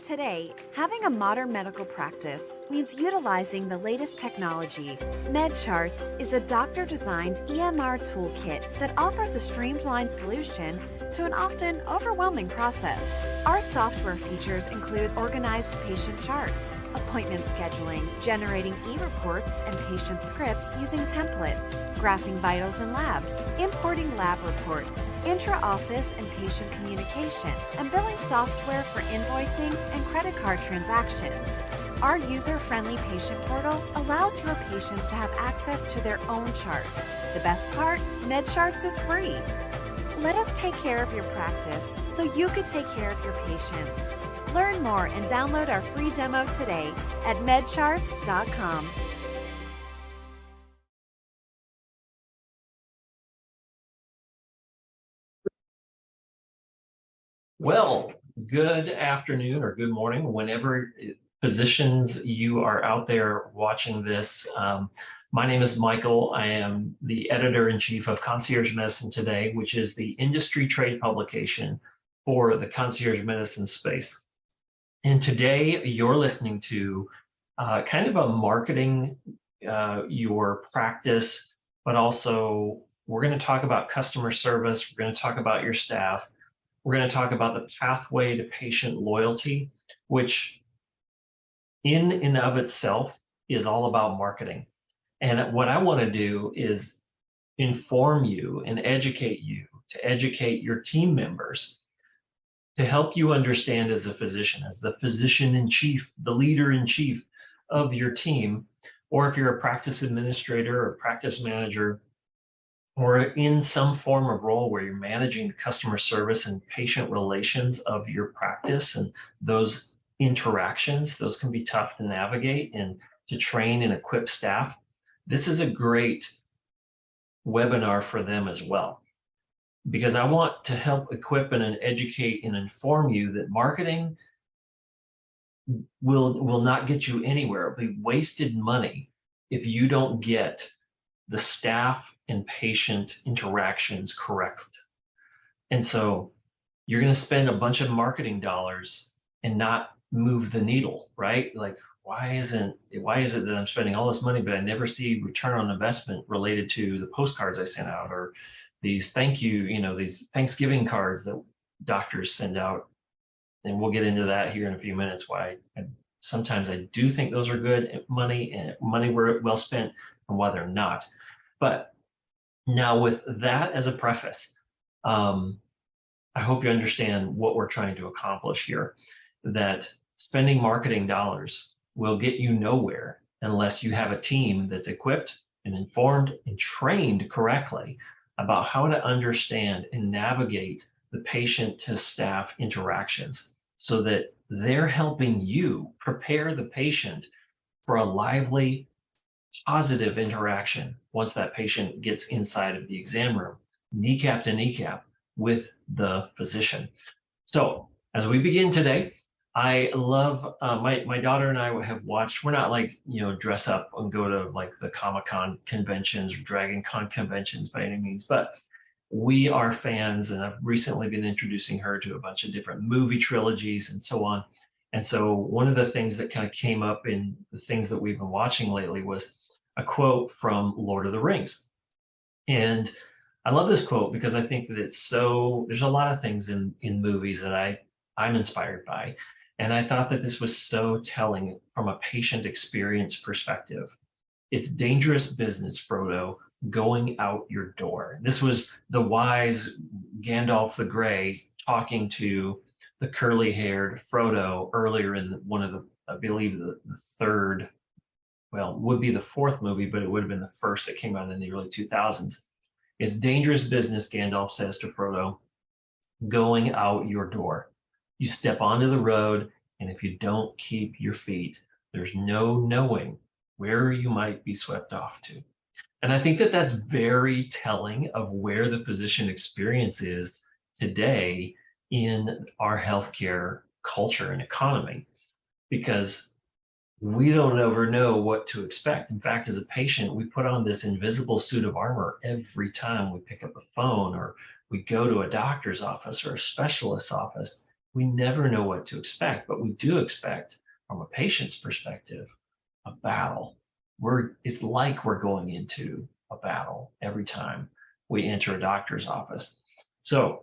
Today, having a modern medical practice means utilizing the latest technology. MedCharts is a doctor-designed EMR toolkit that offers a streamlined solution to an often overwhelming process. Our software features include organized patient charts, appointment scheduling, generating e-reports and patient scripts using templates, graphing vitals and labs, importing lab reports, intra-office and patient communication, and billing software for invoicing and credit card transactions. Our user-friendly patient portal allows your patients to have access to their own charts. The best part? MedCharts is free. Let us take care of your practice so you could take care of your patients. Learn more and download our free demo today at medcharts.com. Well, good afternoon or good morning, whenever physicians you are out there watching this. My name is Michael. I am the editor-in-chief of Concierge Medicine Today, which is the industry trade publication for the concierge medicine space. And today you're listening to kind of a marketing your practice, but also we're going to talk about customer service. We're going to talk about your staff. We're going to talk about the pathway to patient loyalty, which in and of itself is all about marketing. And what I want to do is inform you and educate you, to educate your team members, to help you understand as a physician, as the physician in chief, the leader in chief of your team, or if you're a practice administrator or practice manager, or in some form of role where you're managing the customer service and patient relations of your practice, and those interactions, those can be tough to navigate and to train and equip staff. This is a great webinar for them as well, because I want to help equip and educate and inform you that marketing will not get you anywhere. It'll be wasted money if you don't get the staff and patient interactions correct. And so you're going to spend a bunch of marketing dollars and not move the needle, right? Like, why is it that I'm spending all this money, but I never see return on investment related to the postcards I sent out, or these these Thanksgiving cards that doctors send out. And we'll get into that here in a few minutes, why sometimes I do think those are good money and money well spent, and why they're not. But now, with that as a preface, I hope you understand what we're trying to accomplish here, that spending marketing dollars will get you nowhere unless you have a team that's equipped and informed and trained correctly about how to understand and navigate the patient to staff interactions, so that they're helping you prepare the patient for a lively, positive interaction once that patient gets inside of the exam room, kneecap to kneecap with the physician. So as we begin today, I love my daughter and I have watched. We're not like dress up and go to like the Comic-Con conventions or Dragon Con conventions by any means, but we are fans, and I've recently been introducing her to a bunch of different movie trilogies and so on. And so one of the things that kind of came up in the things that we've been watching lately was a quote from Lord of the Rings. And I love this quote because I think that there's a lot of things in movies that I'm inspired by. And I thought that this was so telling from a patient experience perspective. It's dangerous business, Frodo, going out your door. This was the wise Gandalf the Grey talking to the curly-haired Frodo earlier in one of I believe the third, well, would be the fourth movie, but it would have been the first that came out in the early 2000s. It's dangerous business, Gandalf says to Frodo, going out your door. You step onto the road, and if you don't keep your feet, there's no knowing where you might be swept off to. And I think that that's very telling of where the physician experience is today in our healthcare culture and economy, because we don't ever know what to expect. In fact, as a patient, we put on this invisible suit of armor every time we pick up a phone or we go to a doctor's office or a specialist's office. We never know what to expect, but we do expect, from a patient's perspective, a battle. It's like we're going into a battle every time we enter a doctor's office. So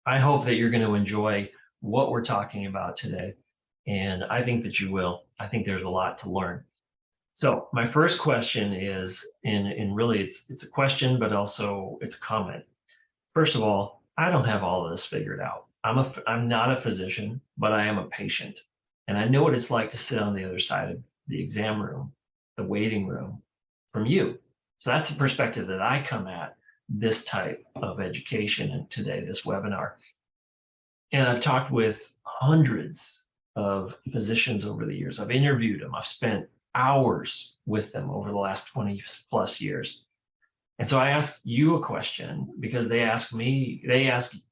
I hope that you're going to enjoy what we're talking about today. And I think that you will. I think there's a lot to learn. So my first question is, and really it's a question, but also it's a comment. First of all, I don't have all of this figured out. I'm not a physician, but I am a patient. And I know what it's like to sit on the other side of the exam room, the waiting room from you. So that's the perspective that I come at this type of education and today, this webinar. And I've talked with hundreds of physicians over the years. I've interviewed them. I've spent hours with them over the last 20 plus years. And so I ask you a question because they ask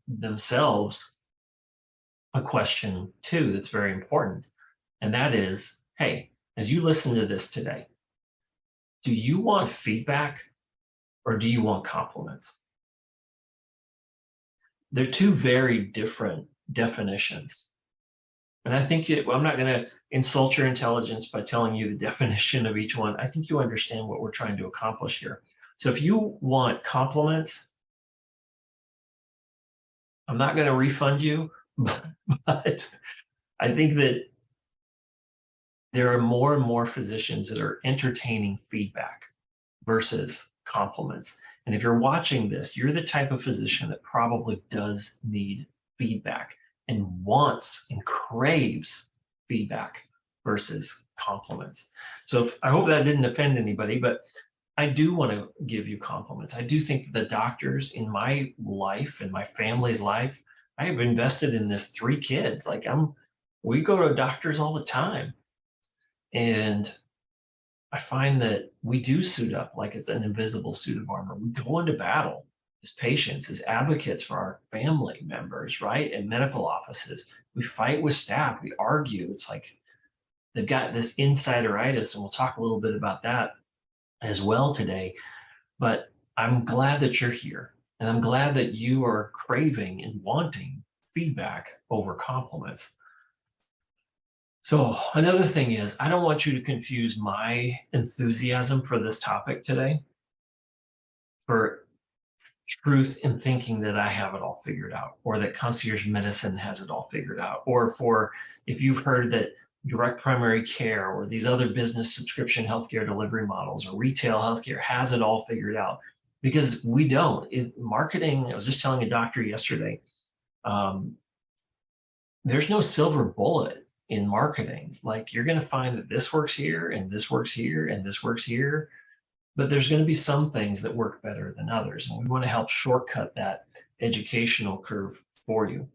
themselves a question too that's very important. And that is, hey, as you listen to this today, do you want feedback or do you want compliments? They're two very different definitions. And I think I'm not going to insult your intelligence by telling you the definition of each one. I think you understand what we're trying to accomplish here. So if you want compliments, I'm not going to refund you, but I think that there are more and more physicians that are entertaining feedback versus compliments. And if you're watching this, you're the type of physician that probably does need feedback and wants and craves feedback versus compliments. So I hope that didn't offend anybody, but I do want to give you compliments. I do think the doctors in my life and my family's life, I have invested in this 3 kids. We go to doctors all the time. And I find that we do suit up like it's an invisible suit of armor. We go into battle as patients, as advocates for our family members, right? In medical offices, we fight with staff, we argue. It's like they've got this insideritis, and we'll talk a little bit about that as well today. But I'm glad that you're here, and I'm glad that you are craving and wanting feedback over compliments. So another thing is, I don't want you to confuse my enthusiasm for this topic today for truth in thinking that I have it all figured out, or that concierge medicine has it all figured out, or for if you've heard that direct primary care or these other business subscription healthcare delivery models or retail healthcare has it all figured out, because we don't. Marketing, I was just telling a doctor yesterday, there's no silver bullet in marketing. Like, you're going to find that this works here and this works here and this works here, but there's going to be some things that work better than others. And we want to help shortcut that educational curve for you,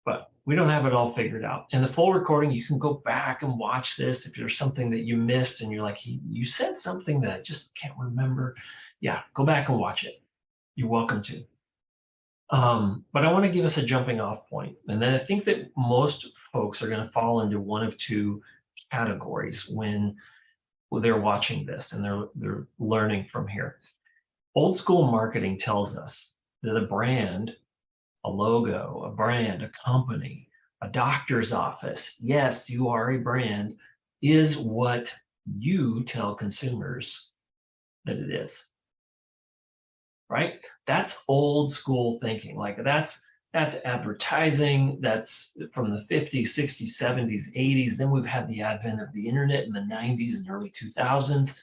but we don't have it all figured out. And the full recording, you can go back and watch this. If there's something that you missed and you're like, you said something that I just can't remember. Yeah, go back and watch it. You're welcome to. But I want to give us a jumping off point. And then I think that most folks are going to fall into one of two categories when they're watching this and they're learning from here. Old school marketing tells us that a brand, a logo, a brand, a company, a doctor's office, yes, you are a brand, is what you tell consumers that it is. Right? That's old school thinking. Like that's advertising. That's from the 50s, 60s, 70s, 80s. Then we've had the advent of the internet in the 90s and early 2000s.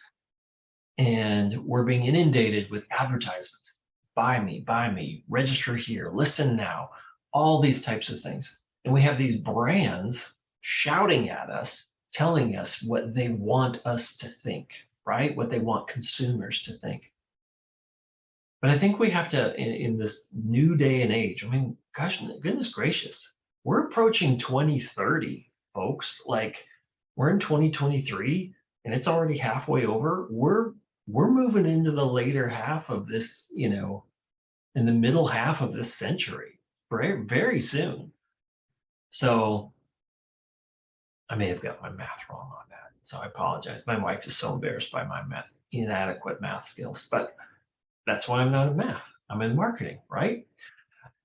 And we're being inundated with advertisements. Buy me, register here, listen now, all these types of things. And we have these brands shouting at us, telling us what they want us to think, right? What they want consumers to think. But I think we have to, in this new day and age, I mean, gosh, goodness gracious, we're approaching 2030, folks. Like, we're in 2023 and it's already halfway over. We're moving into the later half of this, in the middle half of this century, very, very soon. So I may have got my math wrong on that. So I apologize. My wife is so embarrassed by my inadequate math skills, but that's why I'm not in math. I'm in marketing, right?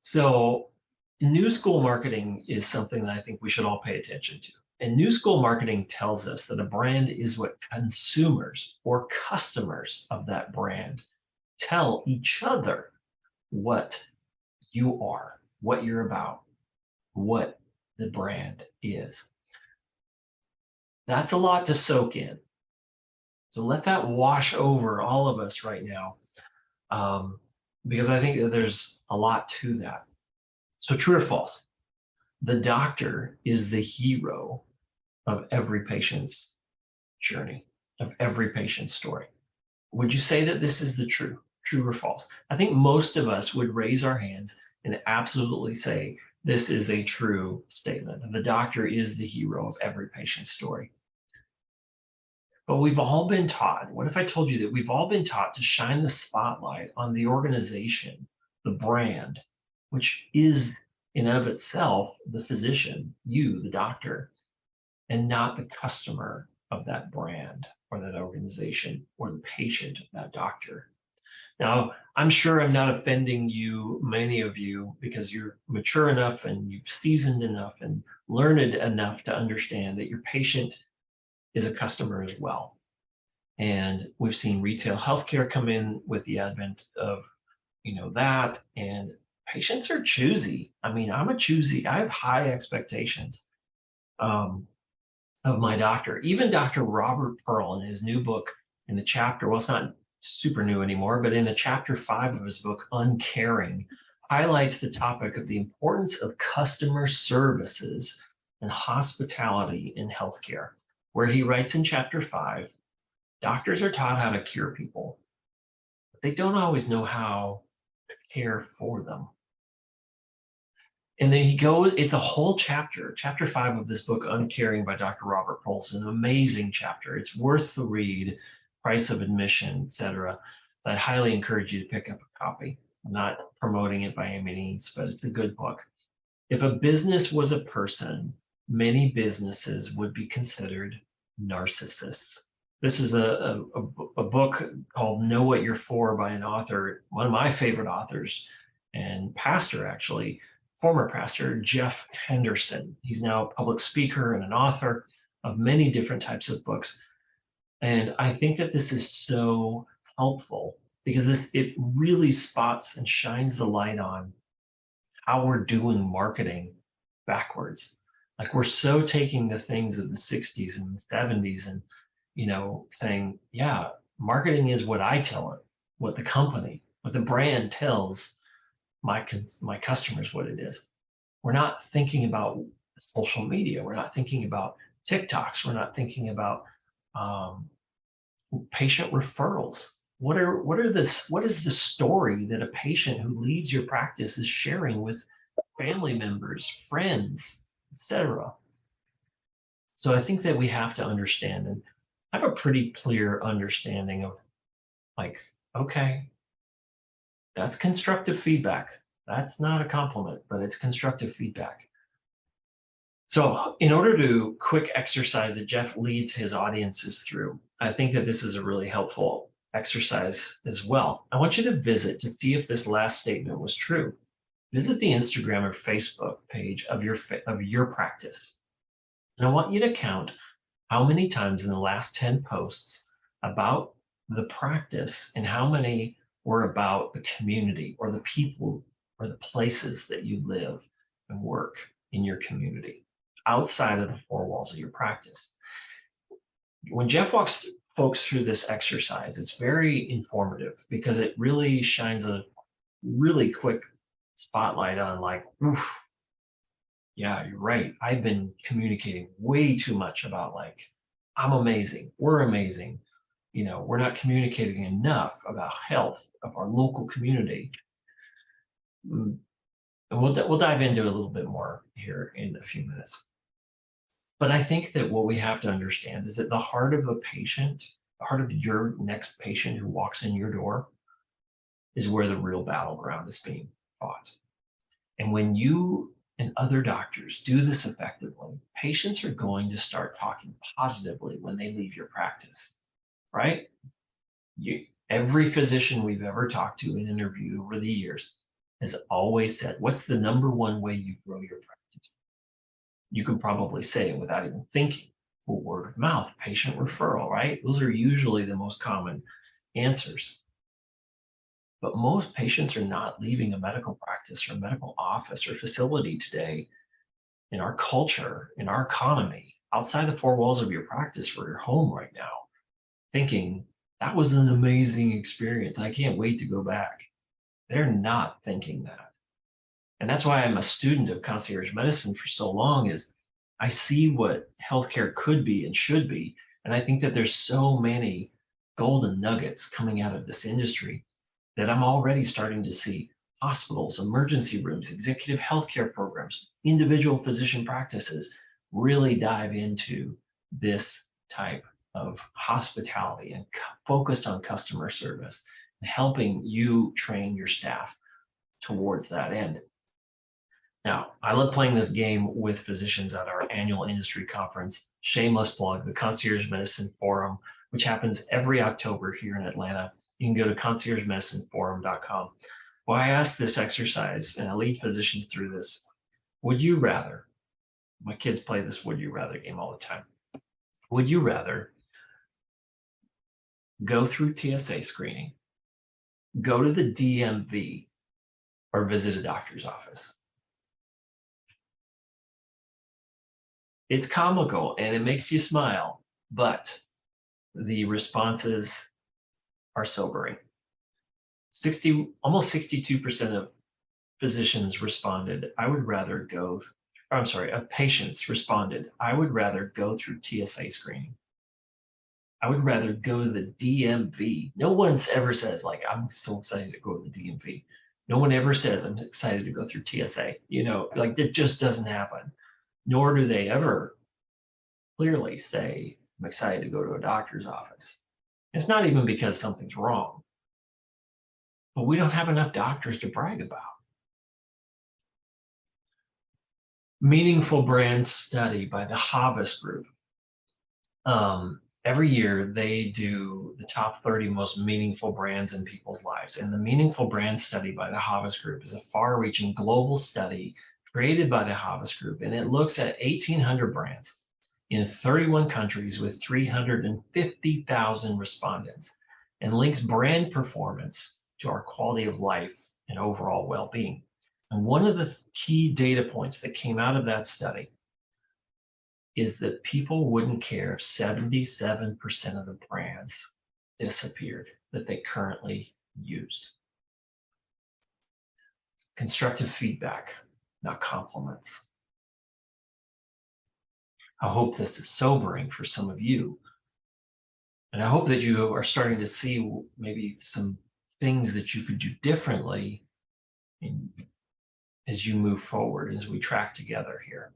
So new school marketing is something that I think we should all pay attention to. And new school marketing tells us that a brand is what consumers or customers of that brand tell each other what you are, what you're about, what the brand is. That's a lot to soak in. So let that wash over all of us right now, because I think that there's a lot to that. So true or false? The doctor is the hero of every patient's journey, of every patient's story. Would you say that this is the true or false? I think most of us would raise our hands and absolutely say this is a true statement. The doctor is the hero of every patient's story. But we've all been taught, what if I told you that we've all been taught to shine the spotlight on the organization, the brand, which is in and of itself the physician, you, the doctor, and not the customer of that brand or that organization or the patient of that doctor. Now, I'm sure I'm not offending you, many of you, because you're mature enough and you've seasoned enough and learned enough to understand that your patient is a customer as well. And we've seen retail healthcare come in with the advent of, that, and patients are choosy. I mean, I have high expectations of my doctor. Even Dr. Robert Pearl in his new book, in the chapter, well, it's not super new anymore, but in the chapter 5 of his book, Uncaring, highlights the topic of the importance of customer services and hospitality in healthcare, where he writes in chapter 5, doctors are taught how to cure people, but they don't always know how to care for them. And then it's a whole chapter 5 of this book, Uncaring by Dr. Robert Pearl, an amazing chapter. It's worth the read, price of admission, etc. So I highly encourage you to pick up a copy. I'm not promoting it by any means, but it's a good book. If a business was a person, many businesses would be considered narcissists. This is a book called Know What You're For by an author, one of my favorite authors and pastor, actually, former pastor, Jeff Henderson. He's now a public speaker and an author of many different types of books. And I think that this is so helpful because it really spots and shines the light on how we're doing marketing backwards. Like we're so taking the things of the 60s and the 70s and, saying, yeah, marketing is what I tell it, what the company, what the brand tells my customers what it is. We're not thinking about social media. We're not thinking about TikToks. We're not thinking about patient referrals. What is the story that a patient who leaves your practice is sharing with family members, friends, etc.? So I think that we have to understand and have a pretty clear understanding of okay, that's constructive feedback. That's not a compliment, but it's constructive feedback. So in order to quick exercise that Jeff leads his audiences through, I think that this is a really helpful exercise as well. I want you to visit to see if this last statement was true. Visit the Instagram or Facebook page of your practice. And I want you to count how many times in the last 10 posts about the practice and how many were about the community or the people or the places that you live and work in your community outside of the four walls of your practice. When Jeff walks folks through this exercise, it's very informative because it really shines a really quick spotlight on oof, yeah, you're right. I've been communicating way too much about I'm amazing. We're amazing. We're not communicating enough about health of our local community. And we'll dive into a little bit more here in a few minutes. But I think that what we have to understand is that the heart of a patient, the heart of your next patient who walks in your door is where the real battleground is being fought. And when you and other doctors do this effectively, patients are going to start talking positively when they leave your practice, right? Every physician we've ever talked to and interviewed over the years has always said, what's the number one way you grow your practice? You can probably say it without even thinking. Well, word of mouth, patient referral, right? Those are usually the most common answers. But most patients are not leaving a medical practice or medical office or facility today in our culture, in our economy, outside the four walls of your practice or your home right now, thinking that was an amazing experience. I can't wait to go back. They're not thinking that. And that's why I'm a student of concierge medicine for so long is I see what healthcare could be and should be. And I think that there's so many golden nuggets coming out of this industry that I'm already starting to see hospitals, emergency rooms, executive healthcare programs, individual physician practices really dive into this type of hospitality and focused on customer service and helping you train your staff towards that end. Now, I love playing this game with physicians at our annual industry conference, shameless plug, the Concierge Medicine Forum, which happens every October here in Atlanta. You can go to conciergemedicineforum.com. Well, I ask this exercise and I lead physicians through this. Would you rather, my kids play this would you rather game all the time. Would you rather go through TSA screening, go to the DMV, or visit a doctor's office? It's comical and it makes you smile, but the responses are sobering. Almost 62% of physicians responded, I would rather go, I'm sorry, of patients responded, I would rather go through TSA screening. I would rather go to the DMV. No one's ever says like, I'm so excited to go to the DMV. No one ever says I'm excited to go through TSA. Like it just doesn't happen. Nor do they ever clearly say, I'm excited to go to a doctor's office. It's not even because something's wrong, but we don't have enough doctors to brag about. Meaningful Brand Study by the Havas Group. Every year they do the top 30 most meaningful brands in people's lives. And the Meaningful Brand Study by the Havas Group is a far-reaching global study created by the Havas Group. And it looks at 1,800 brands in 31 countries with 350,000 respondents and links brand performance to our quality of life and overall well-being. And one of the key data points that came out of that study is that people wouldn't care if 77% of the brands disappeared that they currently use. Constructive feedback, not compliments. I hope this is sobering for some of you. And I hope that you are starting to see maybe some things that you could do differently as you move forward, as we track together here.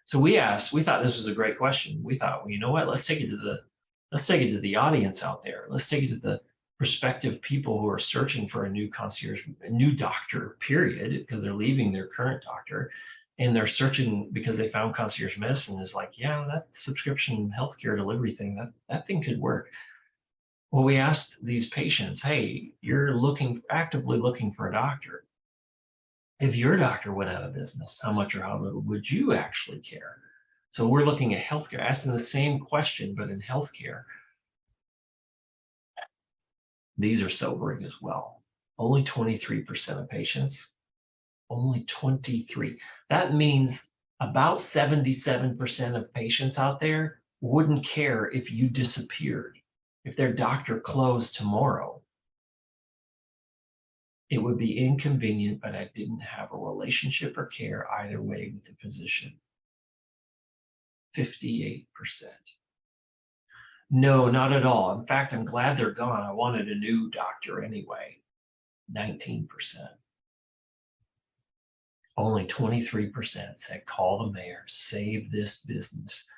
So we thought this was a great question. We thought, well, you know what, let's take it to the audience out there. Let's take it to the prospective people who are searching for a new concierge, a new doctor, period, because they're leaving their current doctor. And they're searching because they found concierge medicine is like, yeah, that subscription healthcare delivery thing, that thing could work. Well, we asked these patients, hey, you're actively looking for a doctor. If your doctor went out of business, how much or how little would you actually care? So we're looking at healthcare, asking the same question, but in healthcare. These are sobering as well. Only 23% of patients, only 23. That means about 77% of patients out there wouldn't care if you disappeared. If their doctor closed tomorrow, it would be inconvenient, but I didn't have a relationship or care either way with the physician. 58%. No, not at all. In fact, I'm glad they're gone. I wanted a new doctor anyway. 19%. Only 23% said, call the mayor, save this business.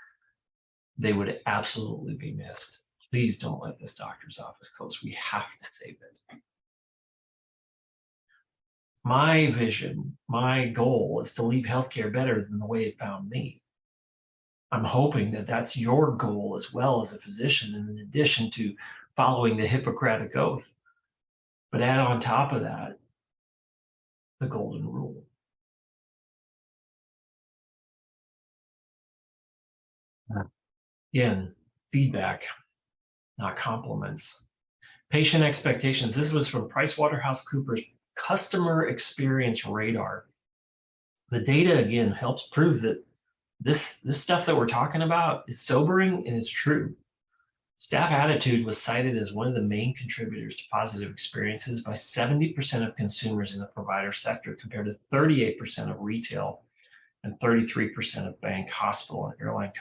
They would absolutely be missed. Please don't let this doctor's office close. We have to save it. My vision, my goal is to leave healthcare better than the way it found me. I'm hoping that that's your goal as well as a physician, and in addition to following the Hippocratic Oath. But add on top of that, the golden rule. Again, feedback, not compliments. Patient expectations. This was from PricewaterhouseCoopers Customer Experience Radar. The data, again, helps prove that this stuff that we're talking about is sobering and it's true. Staff attitude was cited as one of the main contributors to positive experiences by 70% of consumers in the provider sector, compared to 38% of retail and 33% of bank, hospital, and airline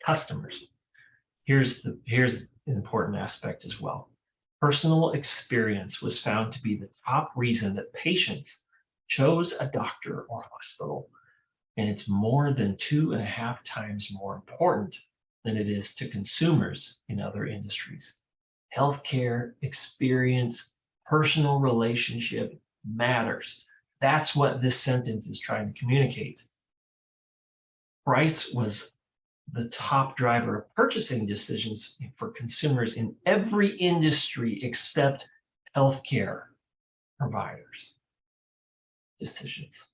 customers. Here's an important aspect as well. Personal experience was found to be the top reason that patients chose a doctor or hospital, and it's more than 2.5 times more important than it is to consumers in other industries. Healthcare experience, personal relationship matters. That's what this sentence is trying to communicate. Price was the top driver of purchasing decisions for consumers in every industry except healthcare providers' decisions.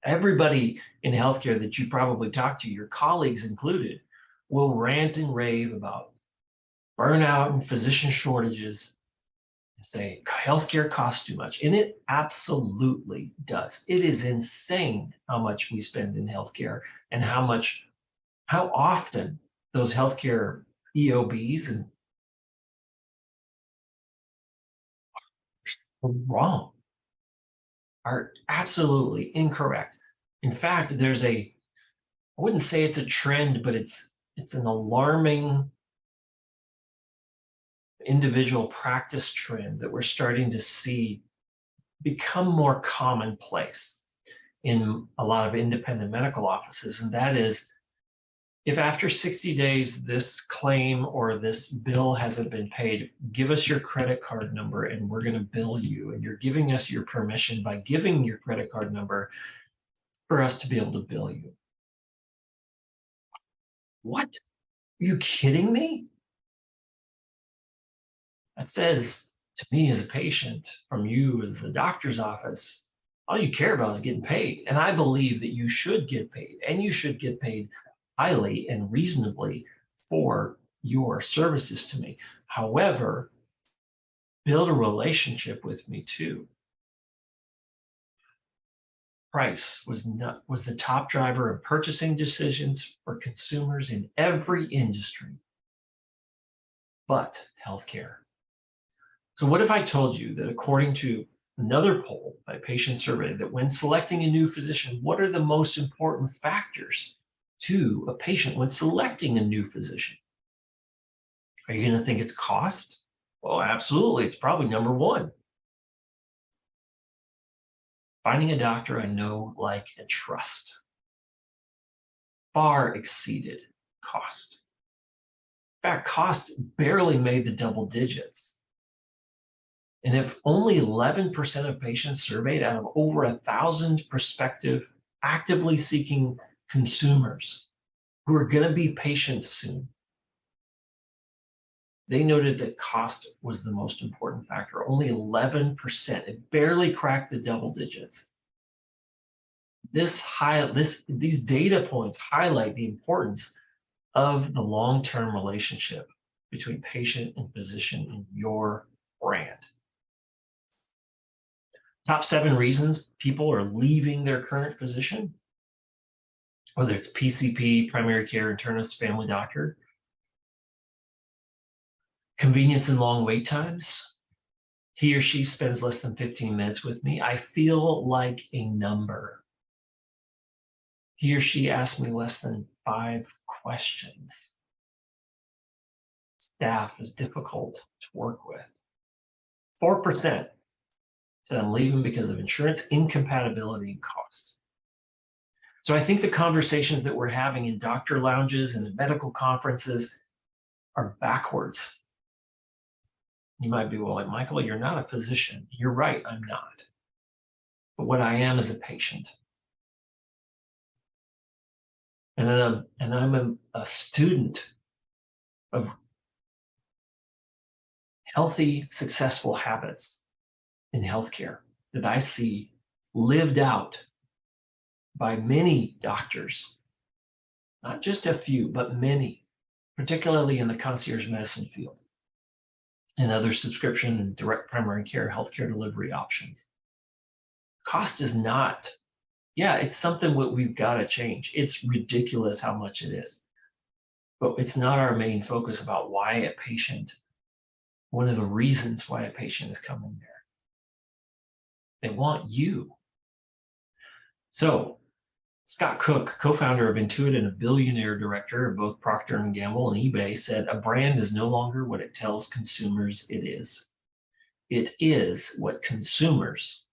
Everybody in healthcare that you probably talk to, your colleagues included, will rant and rave about burnout and physician shortages and say healthcare costs too much. And it absolutely does. It is insane how much we spend in healthcare and how often those healthcare EOBs and are wrong, are absolutely incorrect. In fact, I wouldn't say it's a trend, but it's an alarming individual practice trend that we're starting to see become more commonplace in a lot of independent medical offices. And that is, if after 60 days this claim or this bill hasn't been paid, give us your credit card number and we're going to bill you. And you're giving us your permission by giving your credit card number for us to be able to bill you. What? Are you kidding me? That says to me as a patient, from you as the doctor's office, all you care about is getting paid. And I believe that you should get paid, and you should get paid highly and reasonably for your services to me. However, build a relationship with me too. Price was the top driver of purchasing decisions for consumers in every industry but healthcare. So what if I told you that according to another poll by Patient Survey, that when selecting a new physician, what are the most important factors to a patient when selecting a new physician? Are you going to think it's cost? Well, absolutely. It's probably number one. Finding a doctor I know, like, and trust far exceeded cost. In fact, cost barely made the double digits. And if only 11% of patients surveyed out of over 1,000 prospective, actively seeking consumers who are going to be patients soon, they noted that cost was the most important factor. Only 11%. It barely cracked the double digits. These data points highlight the importance of the long-term relationship between patient and physician in your brand. Top 7 reasons people are leaving their current physician, whether it's PCP, primary care, internist, family doctor. Convenience and long wait times. He or she spends less than 15 minutes with me. I feel like a number. He or she asks me less than 5 questions. Staff is difficult to work with. 4% said I'm leaving because of insurance, incompatibility, and cost. So I think the conversations that we're having in doctor lounges and in medical conferences are backwards. You might be, well, like, Michael, you're not a physician. You're right, I'm not. But what I am is a patient. And I'm a student of healthy, successful habits in healthcare. that I see lived out by many doctors, not just a few, but many, particularly in the concierge medicine field and other subscription and direct primary care healthcare delivery options. Cost is not, yeah, it's something that we've got to change. It's ridiculous how much it is, but it's not our main focus about why a patient, one of the reasons why a patient is coming there. They want you. So Scott Cook, co-founder of Intuit and a billionaire director of both Procter & Gamble and eBay, said, "A brand is no longer what it tells consumers it is. It is what consumers,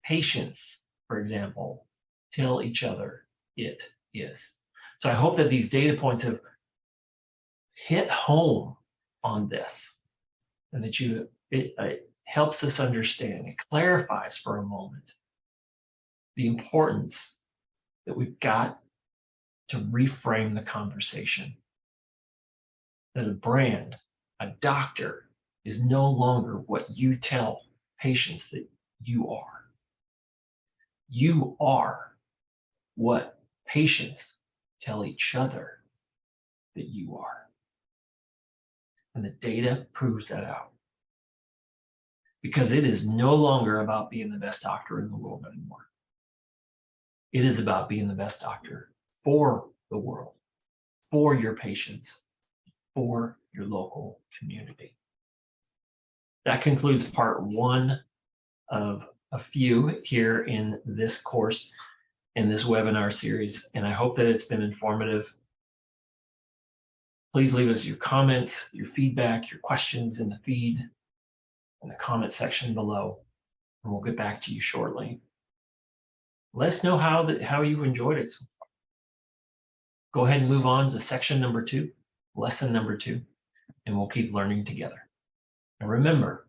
patients, for example, tell each other it is." So I hope that these data points have hit home on this, and that it helps us understand, it clarifies for a moment the importance that we've got to reframe the conversation. That a brand, a doctor, is no longer what you tell patients that you are. You are what patients tell each other that you are. And the data proves that out. Because it is no longer about being the best doctor in the world anymore. It is about being the best doctor for the world, for your patients, for your local community. That concludes part one of a few here in this course, in this webinar series, and I hope that it's been informative. Please leave us your comments, your feedback, your questions in the feed, in the comment section below, and we'll get back to you shortly. Let us know how you enjoyed it so far. Go ahead and move on to section number 2, lesson number 2, and we'll keep learning together. And remember,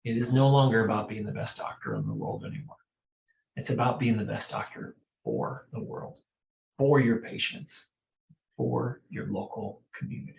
it is no longer about being the best doctor in the world anymore. It's about being the best doctor for the world, for your patients, for your local community.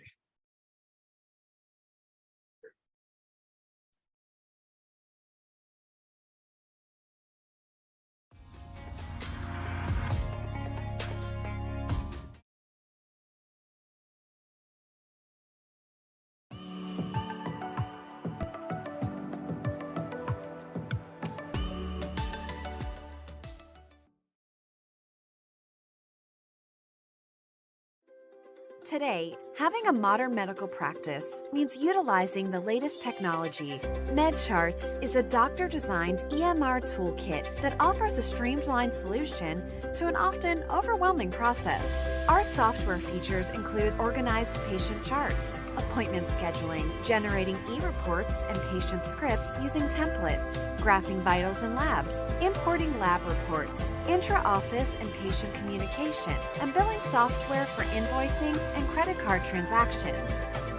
Today, having a modern medical practice means utilizing the latest technology. MedCharts is a doctor-designed EMR toolkit that offers a streamlined solution to an often overwhelming process. Our software features include organized patient charts, appointment scheduling, generating e-reports and patient scripts using templates, graphing vitals and labs, importing lab reports, intra-office and patient communication, and billing software for invoicing and credit card transactions.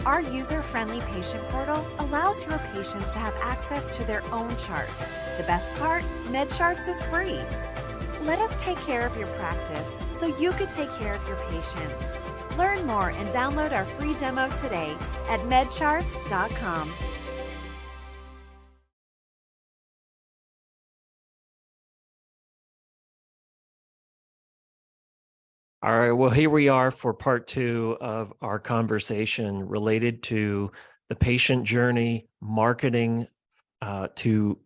Our user-friendly patient portal allows your patients to have access to their own charts. The best part? MedCharts is free. Let us take care of your practice so you could take care of your patients. Learn more and download our free demo today at medcharts.com. All right, well, here we are for part 2 of our conversation related to the patient journey, marketing to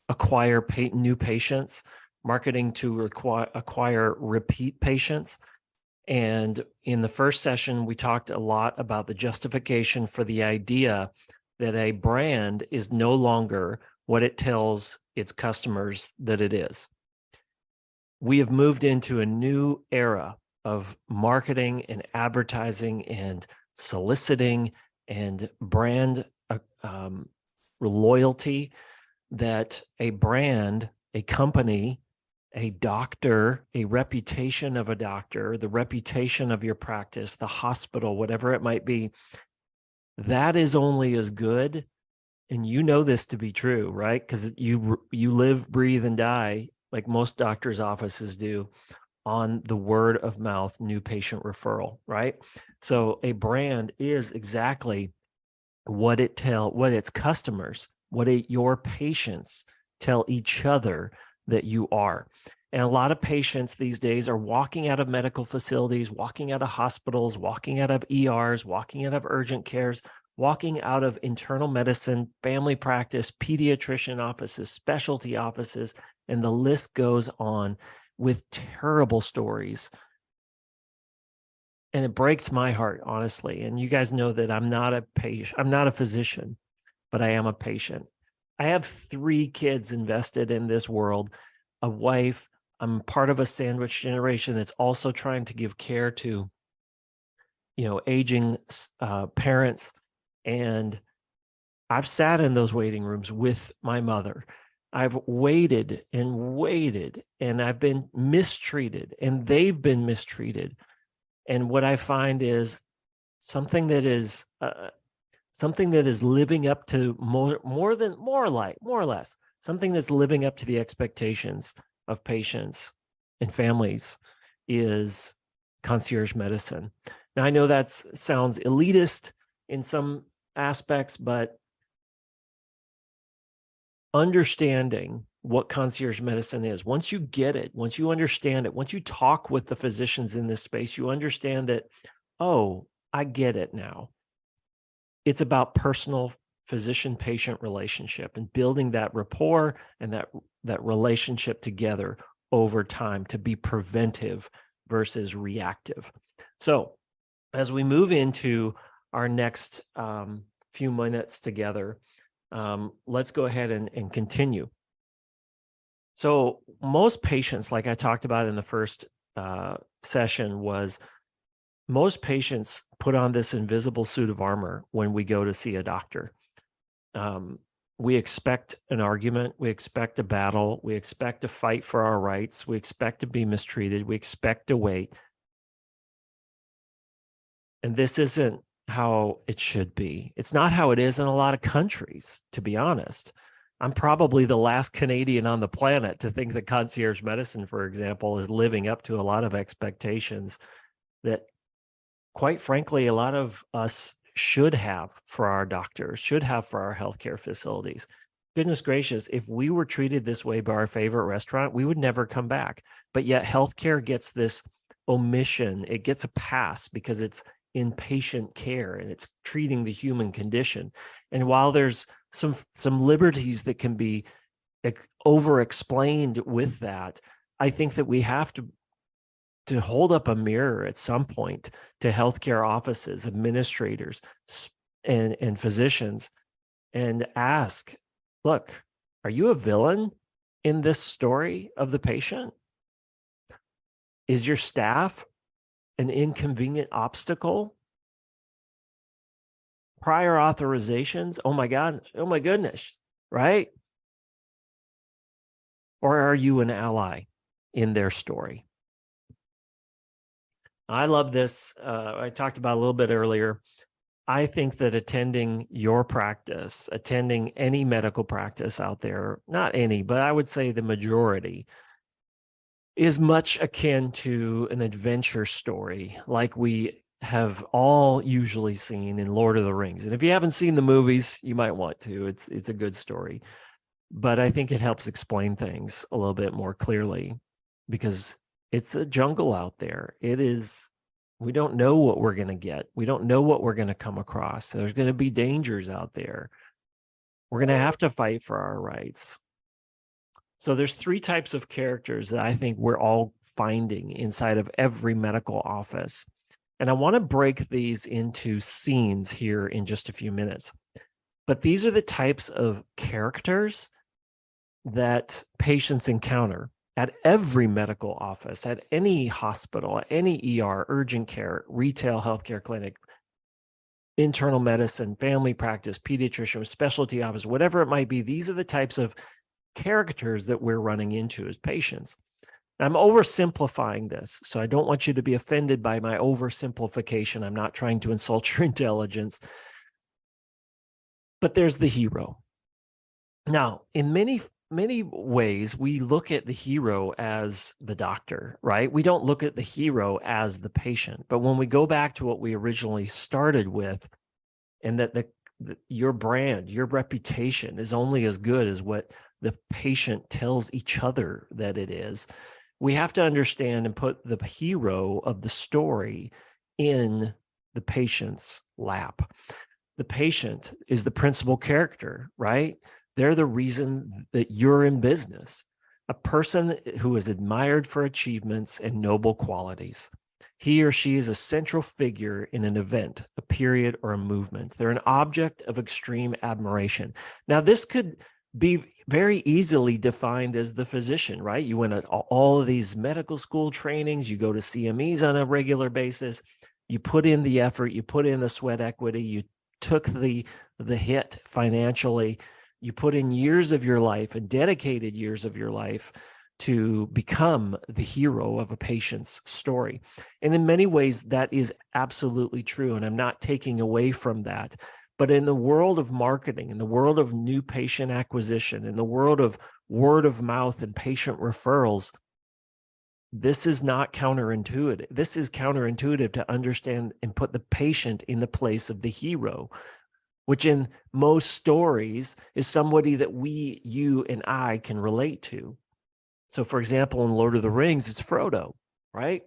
acquire new patients, marketing to acquire repeat patients. And in the first session, we talked a lot about the justification for the idea that a brand is no longer what it tells its customers that it is. We have moved into a new era of marketing and advertising and soliciting and brand loyalty, that a brand, a company, a doctor, a reputation of a doctor, the reputation of your practice, the hospital, whatever it might be, that is only as good. And you know this to be true, right? Because you live, breathe, and die, like most doctors' offices do, on the word of mouth new patient referral, right? So a brand is exactly what its customers, your patients tell each other that you are. And a lot of patients these days are walking out of medical facilities, walking out of hospitals, walking out of ERs, walking out of urgent cares, walking out of internal medicine, family practice, pediatrician offices, specialty offices, and the list goes on with terrible stories. And it breaks my heart, honestly. And you guys know that I'm not a patient, I'm not a physician, but I am a patient. I have 3 kids invested in this world, a wife. I'm part of a sandwich generation that's also trying to give care to, aging parents. And I've sat in those waiting rooms with my mother. I've waited and I've been mistreated and they've been mistreated. And what I find is something that is living up to more or less something that's living up to the expectations of patients and families is concierge medicine. Now, I know that sounds elitist in some aspects, but understanding what concierge medicine is, once you get it, once you understand it, once you talk with the physicians in this space, you understand that, oh, I get it now. It's about personal physician-patient relationship and building that rapport and that relationship together over time to be preventive versus reactive. So as we move into our next few minutes together, let's go ahead and continue. So most patients, like I talked about in the first session, was most patients put on this invisible suit of armor when we go to see a doctor. We expect an argument, we expect a battle, we expect to fight for our rights, we expect to be mistreated, we expect to wait. And this isn't how it should be. It's not how it is in a lot of countries, to be honest. I'm probably the last Canadian on the planet to think that concierge medicine, for example, is living up to a lot of expectations that, quite frankly, a lot of us should have for our doctors, should have for our healthcare facilities. Goodness gracious, if we were treated this way by our favorite restaurant, we would never come back. But yet healthcare gets this omission. It gets a pass because it's inpatient care and it's treating the human condition. And while there's some liberties that can be over-explained with that, I think that we have to hold up a mirror at some point to healthcare offices, administrators, and physicians and ask, look, are you a villain in this story of the patient? Is your staff an inconvenient obstacle? Prior authorizations? Oh my God, oh my goodness, right? Or are you an ally in their story? I love this. I talked about a little bit earlier. I think that attending your practice, attending any medical practice out there, not any, but I would say the majority, is much akin to an adventure story like we have all usually seen in Lord of the Rings. And if you haven't seen the movies, you might want to. It's a good story. But I think it helps explain things a little bit more clearly because it's a jungle out there. It is, we don't know what we're going to get. We don't know what we're going to come across. There's going to be dangers out there. We're going to have to fight for our rights. So there's 3 types of characters that I think we're all finding inside of every medical office. And I want to break these into scenes here in just a few minutes. But these are the types of characters that patients encounter at every medical office, at any hospital, any ER, urgent care, retail healthcare clinic, internal medicine, family practice, pediatrician, specialty office, whatever it might be. These are the types of characters that we're running into as patients. I'm oversimplifying this, so I don't want you to be offended by my oversimplification. I'm not trying to insult your intelligence. But there's the hero. Now, in many ways, we look at the hero as the doctor, right? We don't look at the hero as the patient. But when we go back to what we originally started with, and that your brand, your reputation is only as good as what the patient tells each other that it is. We have to understand and put the hero of the story in the patient's lap. The patient is the principal character, right? They're the reason that you're in business. A person who is admired for achievements and noble qualities. He or she is a central figure in an event, a period, or a movement. They're an object of extreme admiration. Now, this could be very easily defined as the physician, right? You went to all of these medical school trainings, you go to CMEs on a regular basis, you put in the effort, you put in the sweat equity, you took the hit financially, you put in years of your life and dedicated years of your life to become the hero of a patient's story. And in many ways, that is absolutely true. And I'm not taking away from that. But in the world of marketing, in the world of new patient acquisition, in the world of word of mouth and patient referrals, this is not counterintuitive. This is counterintuitive to understand and put the patient in the place of the hero, which in most stories is somebody that we, you, and I can relate to. So, for example, in Lord of the Rings, it's Frodo, right?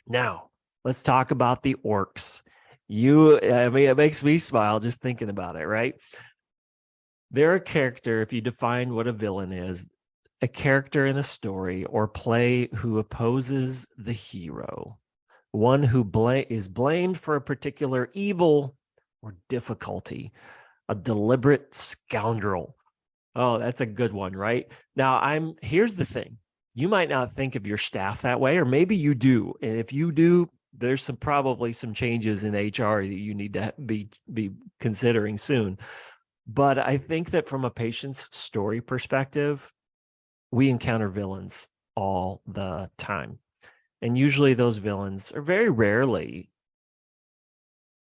Now, let's talk about the orcs. I mean, it makes me smile just thinking about it, right? They're a character, if you define what a villain is, a character in a story or play who opposes the hero, one who is blamed for a particular evil or difficulty, a deliberate scoundrel. Oh, that's a good one, right? Now, here's the thing. You might not think of your staff that way, or maybe you do. And if you do, there's probably some changes in HR that you need to be considering soon. But I think that from a patient's story perspective, we encounter villains all the time. And usually those villains are very rarely.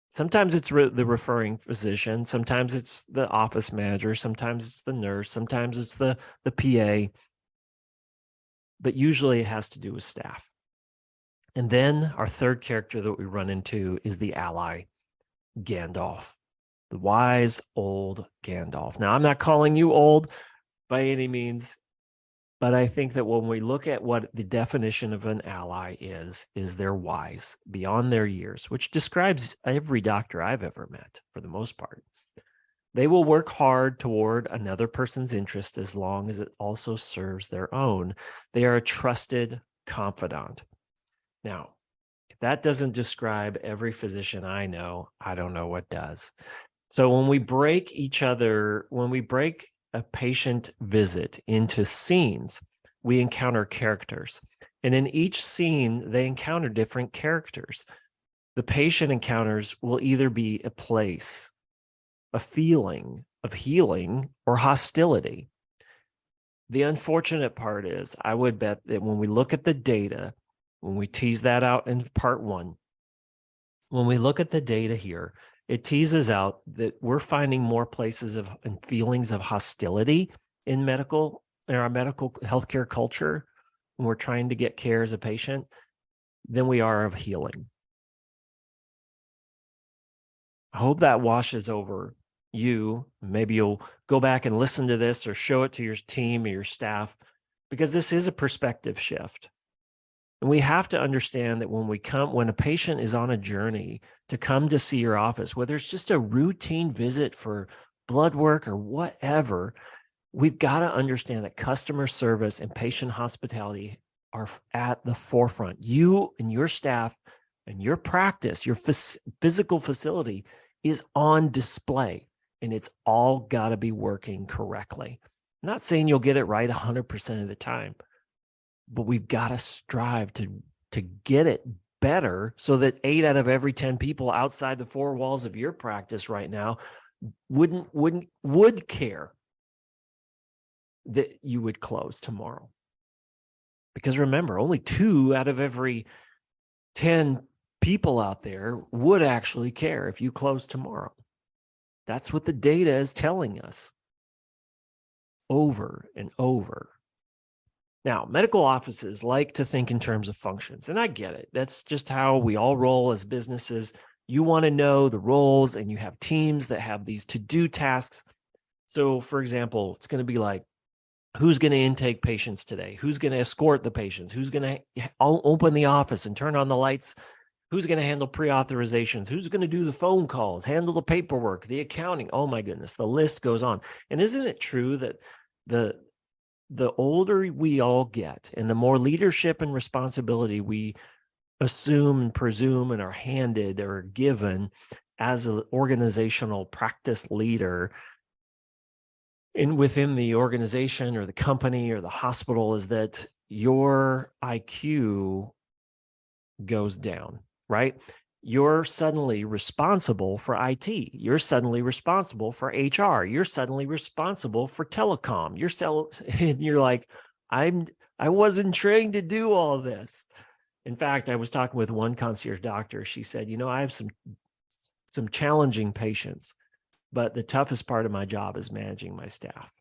Sometimes it's the referring physician. Sometimes it's the office manager. Sometimes it's the nurse. Sometimes it's the PA. But usually it has to do with staff. And then our third character that we run into is the ally, Gandalf, the wise old Gandalf. Now, I'm not calling you old by any means, but I think that when we look at what the definition of an ally is they're wise beyond their years, which describes every doctor I've ever met for the most part. They will work hard toward another person's interest as long as it also serves their own. They are a trusted confidant. Now, if that doesn't describe every physician I know, I don't know what does. So when we break a patient visit into scenes, we encounter characters. And in each scene, they encounter different characters. The patient encounters will either be a place, a feeling of healing, or hostility. The unfortunate part is, I would bet that when we look at the data, when we tease that out in part one, when we look at the data here, it teases out that we're finding more places and feelings of hostility in our medical healthcare culture when we're trying to get care as a patient than we are of healing. I hope that washes over you. Maybe you'll go back and listen to this or show it to your team or your staff, because this is a perspective shift. And we have to understand that when a patient is on a journey to come to see your office, whether it's just a routine visit for blood work or whatever, we've got to understand that customer service and patient hospitality are at the forefront. You and your staff and your practice, your physical facility is on display, and it's all got to be working correctly. I'm not saying you'll get it right 100% of the time, but we've got to strive to get it better so that 8 out of every 10 people outside the 4 walls of your practice right now would care that you would close tomorrow. Because remember, only 2 out of every 10 people out there would actually care if you close tomorrow. That's what the data is telling us over and over. Now, medical offices like to think in terms of functions, and I get it. That's just how we all roll as businesses. You want to know the roles, and you have teams that have these to-do tasks. So for example, it's going to be like, who's going to intake patients today? Who's going to escort the patients? Who's going to open the office and turn on the lights? Who's going to handle pre-authorizations? Who's going to do the phone calls, handle the paperwork, the accounting? Oh my goodness, the list goes on. And isn't it true that the older we all get and the more leadership and responsibility we assume and presume and are handed or given as an organizational practice leader within the organization or the company or the hospital, is that your IQ goes down, right? You're suddenly responsible for IT. You're suddenly responsible for HR. You're suddenly responsible for telecom. And you're like, I wasn't trained to do all this. In fact, I was talking with one concierge doctor. She said, I have some challenging patients, but the toughest part of my job is managing my staff.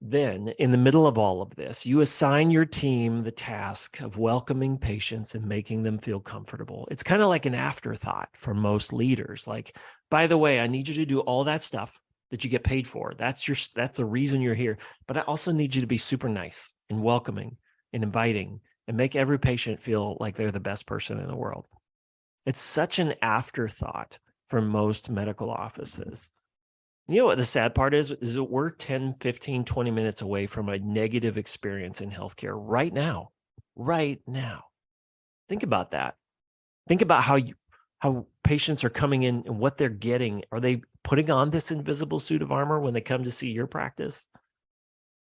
Then, in the middle of all of this, you assign your team the task of welcoming patients and making them feel comfortable. It's kind of like an afterthought for most leaders. Like, by the way, I need you to do all that stuff that you get paid for. That's the reason you're here. But I also need you to be super nice and welcoming and inviting and make every patient feel like they're the best person in the world. It's such an afterthought for most medical offices. You know what the sad part is that we're 10, 15, 20 minutes away from a negative experience in healthcare right now. Think about that. Think about how patients are coming in and what they're getting. Are they putting on this invisible suit of armor when they come to see your practice?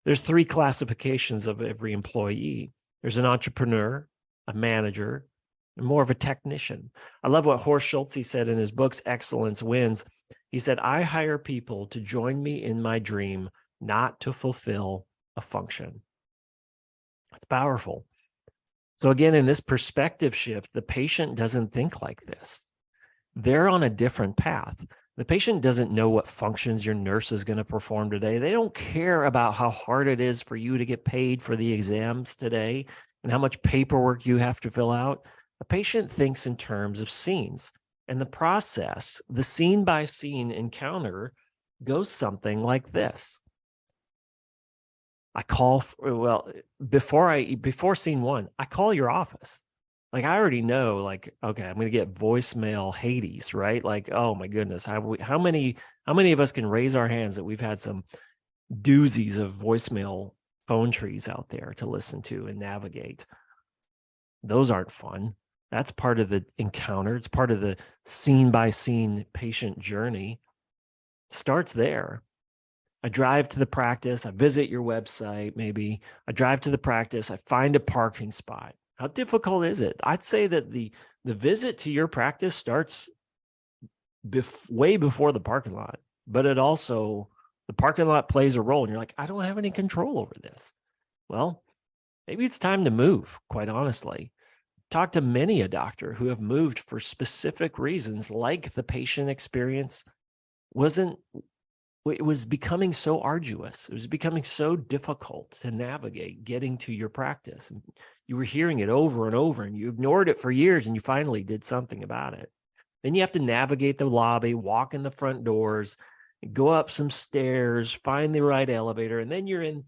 There's 3 classifications of every employee. There's an entrepreneur, a manager, and more of a technician. I love what Horst Schulze said in his books, Excellence Wins. He said, I hire people to join me in my dream, not to fulfill a function. That's powerful. So again, in this perspective shift, the patient doesn't think like this. They're on a different path. The patient doesn't know what functions your nurse is going to perform today. They don't care about how hard it is for you to get paid for the exams today and how much paperwork you have to fill out. A patient thinks in terms of scenes. And the process, the scene by scene encounter, goes something like this. Before scene 1, I call your office. Like, I already know, like, okay, I'm going to get voicemail Hades, right? Like, oh my goodness, how many of us can raise our hands that we've had some doozies of voicemail phone trees out there to listen to and navigate? Those aren't fun. That's part of the encounter. It's part of the scene by scene patient journey. It starts there. I drive to the practice. I visit your website, maybe. I drive to the practice. I find a parking spot. How difficult is it? I'd say that the visit to your practice starts way before the parking lot, but the parking lot plays a role. And you're like, I don't have any control over this. Well, maybe it's time to move, quite honestly. Talk to many a doctor who have moved for specific reasons, like the patient experience it was becoming so arduous. It was becoming so difficult to navigate getting to your practice. And you were hearing it over and over, and you ignored it for years, and you finally did something about it. Then you have to navigate the lobby, walk in the front doors, go up some stairs, find the right elevator, and then you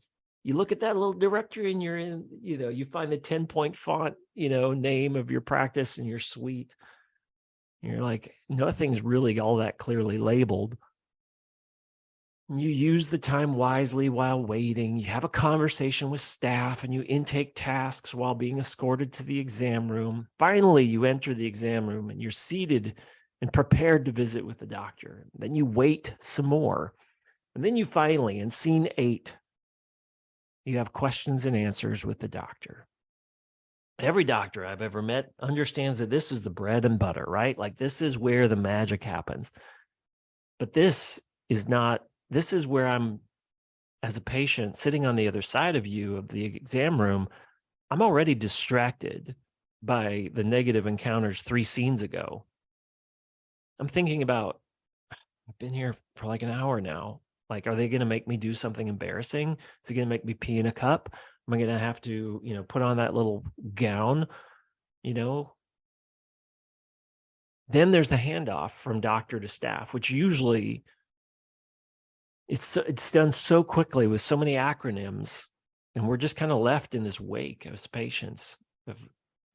look at that little directory and you're in, you find the 10-point font, name of your practice and your suite. And you're like, nothing's really all that clearly labeled. You use the time wisely while waiting. You have a conversation with staff and you intake tasks while being escorted to the exam room. Finally, you enter the exam room and you're seated and prepared to visit with the doctor. Then you wait some more. And then you finally, in scene 8, you have questions and answers with the doctor. Every doctor I've ever met understands that this is the bread and butter, right? Like, this is where the magic happens. But this is where I'm, as a patient, sitting on the other side of you of the exam room, I'm already distracted by the negative encounters 3 scenes ago. I'm thinking about, I've been here for like an hour now. Like, are they going to make me do something embarrassing? Is it going to make me pee in a cup? Am I going to have to, put on that little gown, Then there's the handoff from doctor to staff, which usually it's done so quickly with so many acronyms, and we're just kind of left in this wake as patients of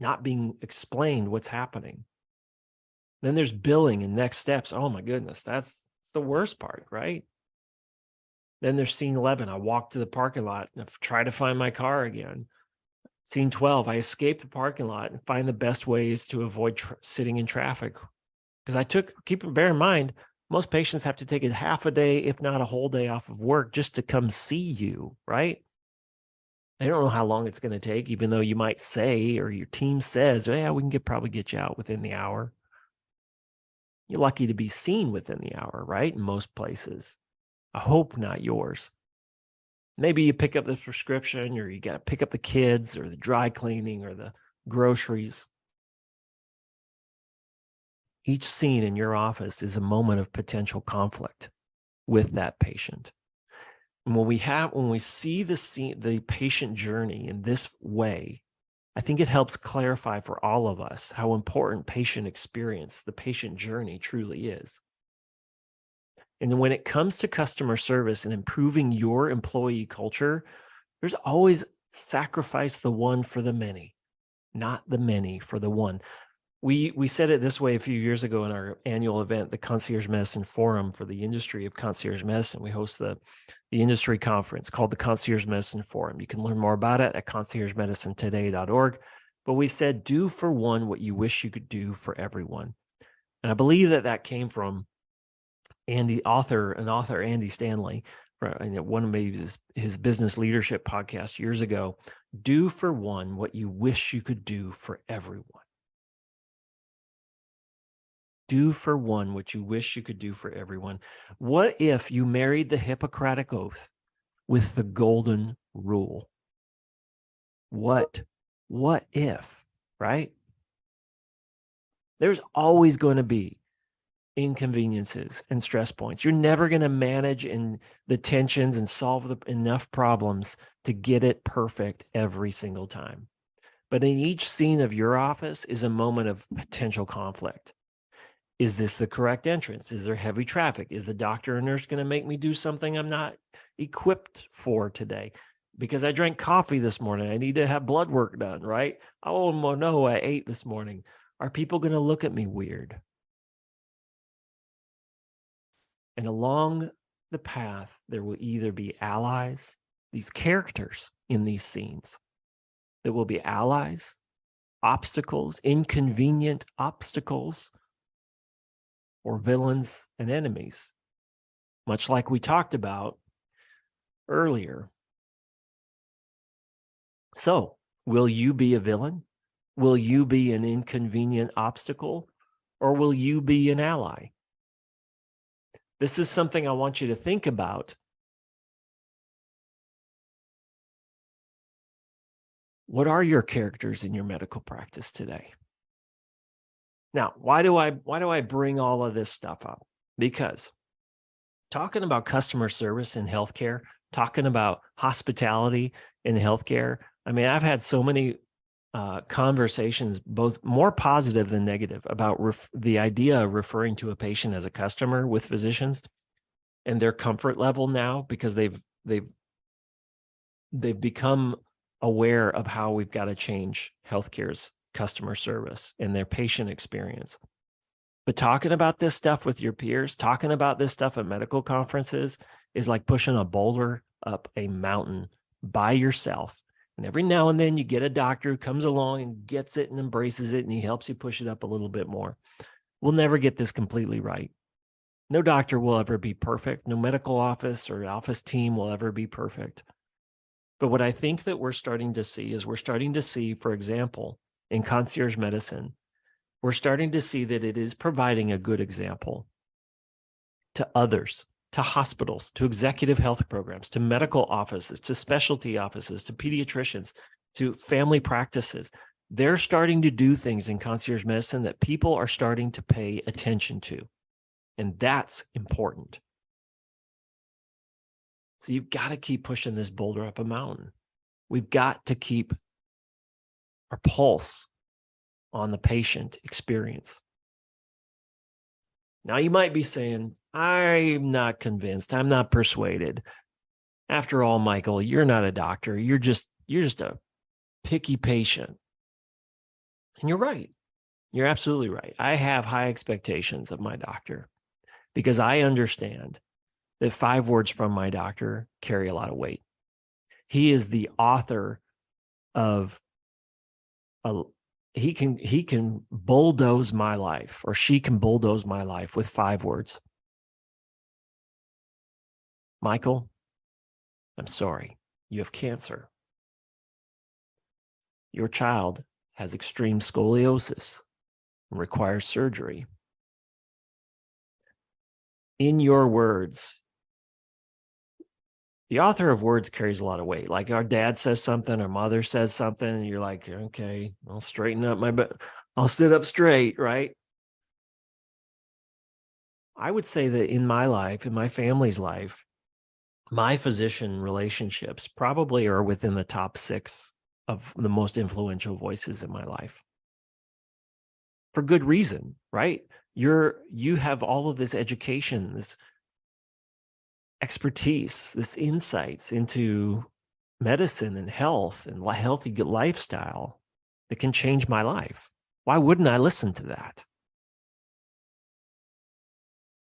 not being explained what's happening. Then there's billing and next steps. Oh my goodness, that's the worst part, right? Then there's scene 11. I walk to the parking lot and try to find my car again. Scene 12, I escape the parking lot and find the best ways to avoid sitting in traffic. Because bear in mind, most patients have to take a half a day, if not a whole day off of work just to come see you, right? They don't know how long it's going to take, even though you might say, or your team says, oh, yeah, we can probably get you out within the hour. You're lucky to be seen within the hour, right? In most places. I hope not yours. Maybe you pick up the prescription, or you got to pick up the kids, or the dry cleaning, or the groceries. Each scene in your office is a moment of potential conflict with that patient. And when we see the patient journey in this way, I think it helps clarify for all of us how important patient experience, the patient journey truly is. And when it comes to customer service and improving your employee culture, there's always sacrifice the one for the many, not the many for the one. We said it this way a few years ago in our annual event, the Concierge Medicine Forum for the industry of concierge medicine. We host the industry conference called the Concierge Medicine Forum. You can learn more about it at conciergemedicinetoday.org. But we said, do for one what you wish you could do for everyone. And I believe that came from author Andy Stanley, one of maybe his business leadership podcast years ago. Do for one what you wish you could do for everyone. Do for one what you wish you could do for everyone. What if you married the Hippocratic Oath with the golden rule? What if, right? There's always going to be inconveniences and stress points. You're never going to manage in the tensions and solve enough problems to get it perfect every single time. But in each scene of your office is a moment of potential conflict. Is this the correct entrance? Is there heavy traffic? Is the doctor or nurse going to make me do something I'm not equipped for today? Because I drank coffee this morning, I need to have blood work done, right? Oh no, I ate this morning. Are people going to look at me weird? And along the path, there will either be allies, these characters in these scenes, that will be allies, obstacles, inconvenient obstacles, or villains and enemies, much like we talked about earlier. So, will you be a villain? Will you be an inconvenient obstacle? Or will you be an ally? This is something I want you to think about. What are your characters in your medical practice today? Now, why do I bring all of this stuff up? Because talking about customer service in healthcare, talking about hospitality in healthcare, I mean, I've had so many conversations, both more positive than negative, about the idea of referring to a patient as a customer with physicians and their comfort level now, because they've become aware of how we've got to change healthcare's customer service and their patient experience. But talking about this stuff with your peers, talking about this stuff at medical conferences is like pushing a boulder up a mountain by yourself. And every now and then you get a doctor who comes along and gets it and embraces it, and he helps you push it up a little bit more. We'll never get this completely right. No doctor will ever be perfect. No medical office or office team will ever be perfect. But what I think that we're starting to see, for example, in concierge medicine, we're starting to see that it is providing a good example to others, to hospitals, to executive health programs, to medical offices, to specialty offices, to pediatricians, to family practices. They're starting to do things in concierge medicine that people are starting to pay attention to. And that's important. So you've got to keep pushing this boulder up a mountain. We've got to keep our pulse on the patient experience. Now you might be saying, I'm not convinced. I'm not persuaded. After all, Michael, you're not a doctor. You're just a picky patient. And you're right. You're absolutely right. I have high expectations of my doctor because I understand that 5 words from my doctor carry a lot of weight. He is the author of he can bulldoze my life, or she can bulldoze my life with 5 words. Michael, I'm sorry, you have cancer. Your child has extreme scoliosis and requires surgery. In your words, the author of words carries a lot of weight. Like our dad says something, our mother says something, and you're like, okay, I'll straighten up I'll sit up straight, right? I would say that in my life, in my family's life, my physician relationships probably are within the top 6 of the most influential voices in my life. For good reason, right? You have all of this education, this expertise, this insights into medicine and health and healthy lifestyle that can change my life. Why wouldn't I listen to that?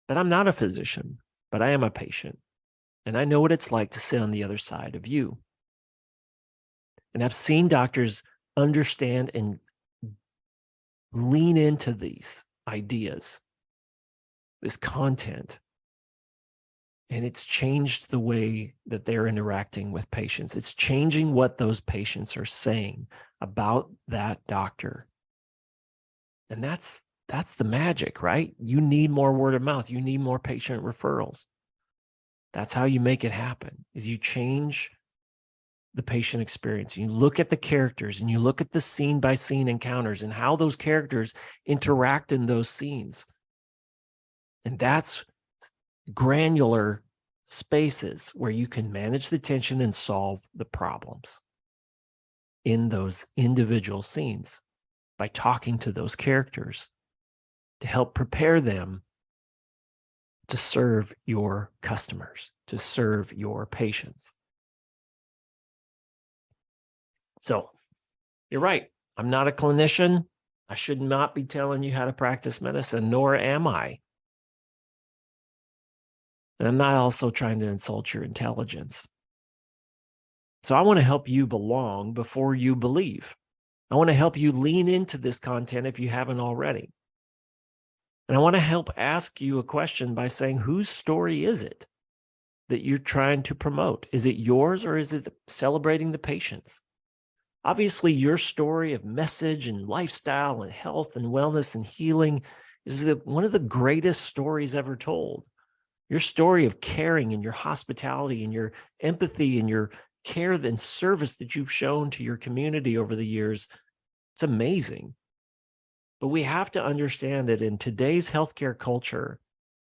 But I'm not a physician, but I am a patient. And I know what it's like to sit on the other side of you. And I've seen doctors understand and lean into these ideas, this content. And it's changed the way that they're interacting with patients. It's changing what those patients are saying about that doctor. And that's the magic, right? You need more word of mouth. You need more patient referrals. That's how you make it happen, is you change the patient experience. You look at the characters and you look at the scene by scene encounters and how those characters interact in those scenes. And that's granular spaces where you can manage the tension and solve the problems in those individual scenes by talking to those characters to help prepare them to serve your customers, to serve your patients. So you're right. I'm not a clinician. I should not be telling you how to practice medicine, nor am I. And I'm not also trying to insult your intelligence. So I want to help you belong before you believe. I want to help you lean into this content if you haven't already. And I want to help ask you a question by saying, whose story is it that you're trying to promote? Is it yours, or is it celebrating the patients? Obviously, your story of message and lifestyle and health and wellness and healing is one of the greatest stories ever told. Your story of caring and your hospitality and your empathy and your care and service that you've shown to your community over the years, it's amazing. But we have to understand that in today's healthcare culture,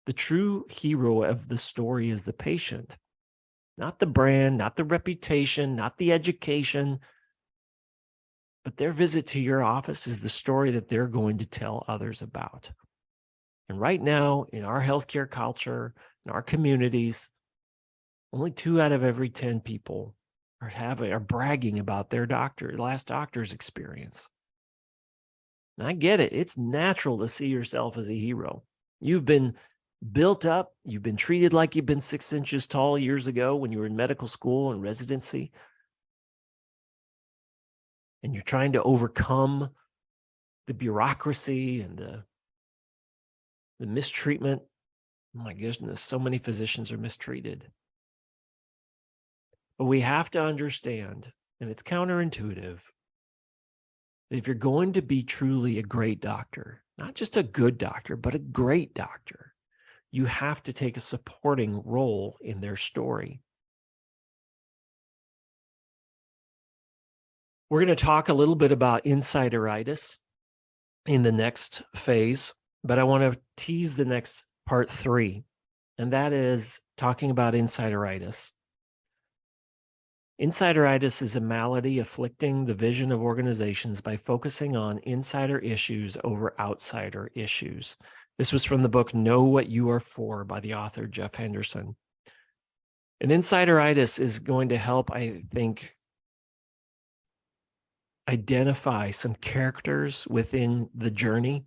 the true hero of the story is the patient, not the brand, not the reputation, not the education, but their visit to your office is the story that they're going to tell others about. And right now, in our healthcare culture, in our communities, only 2 out of every 10 people are bragging about their last doctor's experience. And I get it. It's natural to see yourself as a hero. You've been built up. You've been treated like you've been 6 inches tall years ago when you were in medical school and residency. And you're trying to overcome the bureaucracy and the mistreatment. Oh my goodness, so many physicians are mistreated. But we have to understand, and it's counterintuitive, that if you're going to be truly a great doctor, not just a good doctor, but a great doctor, you have to take a supporting role in their story. We're going to talk a little bit about insideritis in the next phase, but I want to tease the next part 3, and that is talking about insideritis. Insideritis is a malady afflicting the vision of organizations by focusing on insider issues over outsider issues. This was from the book Know What You Are For by the author Jeff Henderson. And insideritis is going to help, I think, identify some characters within the journey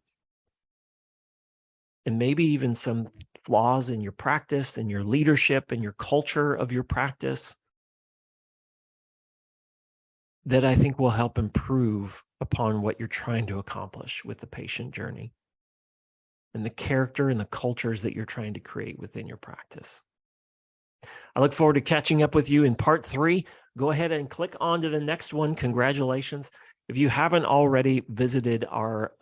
and maybe even some flaws in your practice and your leadership and your culture of your practice that I think will help improve upon what you're trying to accomplish with the patient journey and the character and the cultures that you're trying to create within your practice. I look forward to catching up with you in part 3. Go ahead and click on to the next one. Congratulations. If you haven't already visited our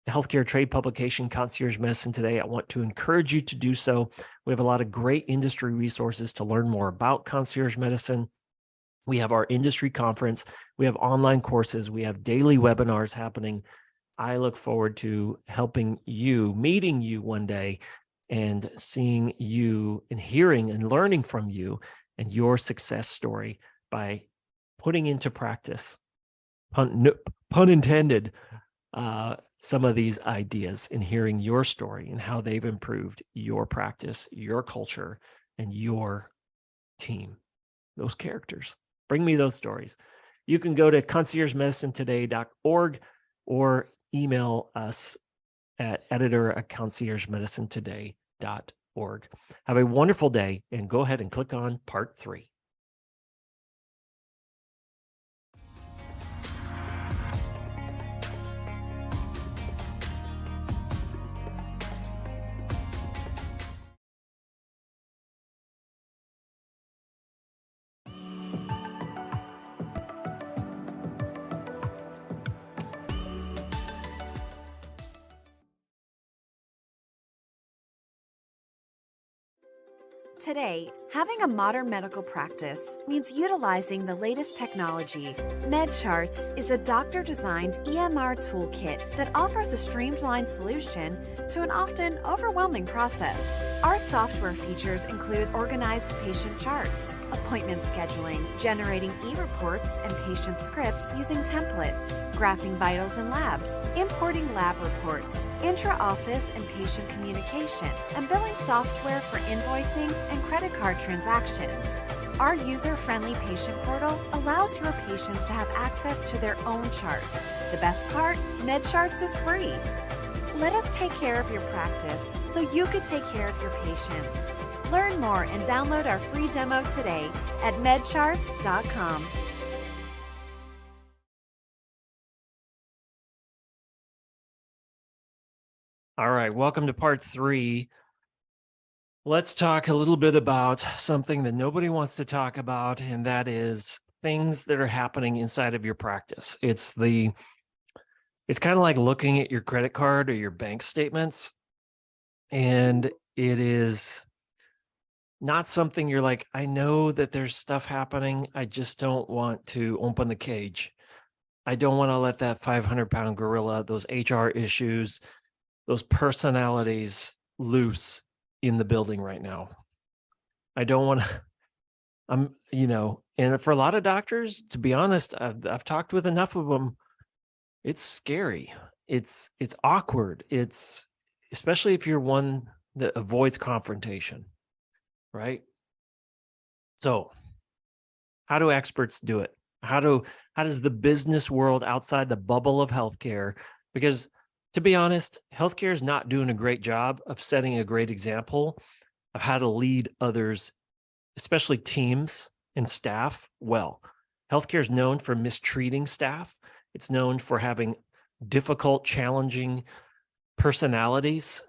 healthcare trade publication, Concierge Medicine Today, I want to encourage you to do so. We have a lot of great industry resources to learn more about concierge medicine. We have our industry conference. We have online courses. We have daily webinars happening. I look forward to helping you, meeting you one day, and seeing you and hearing and learning from you and your success story by putting into practice, pun intended, some of these ideas and hearing your story and how they've improved your practice, your culture, and your team, those characters. Bring me those stories. You can go to conciergemedicinetoday.org or email us at editor@conciergemedicinetoday.org. Have a wonderful day and go ahead and click on part 3. Today, having a modern medical practice means utilizing the latest technology. MedCharts is a doctor-designed EMR toolkit that offers a streamlined solution to an often overwhelming process. Our software features include organized patient charts, appointment scheduling, generating e-reports and patient scripts using templates, graphing vitals and labs, importing lab reports, intra-office and patient communication, and billing software for invoicing and credit card transactions. Our user-friendly patient portal allows your patients to have access to their own charts. The best part? MedCharts is free. Let us take care of your practice so you could take care of your patients. Learn more and download our free demo today at medcharts.com. All right, welcome to part 3. Let's talk a little bit about something that nobody wants to talk about, and that is things that are happening inside of your practice. It's kind of like looking at your credit card or your bank statements, and it is not something you're like, I know that there's stuff happening. I just don't want to open the cage. I don't want to let that 500-pound gorilla, those HR issues, those personalities loose in the building right now. I don't want to, and for a lot of doctors, to be honest, I've talked with enough of them. It's scary. It's awkward. It's especially if you're one that avoids confrontation, right? So how do experts do it? How does the business world outside the bubble of healthcare? Because to be honest, healthcare is not doing a great job of setting a great example of how to lead others, especially teams and staff, well. Healthcare is known for mistreating staff. It's known for having difficult, challenging personalities,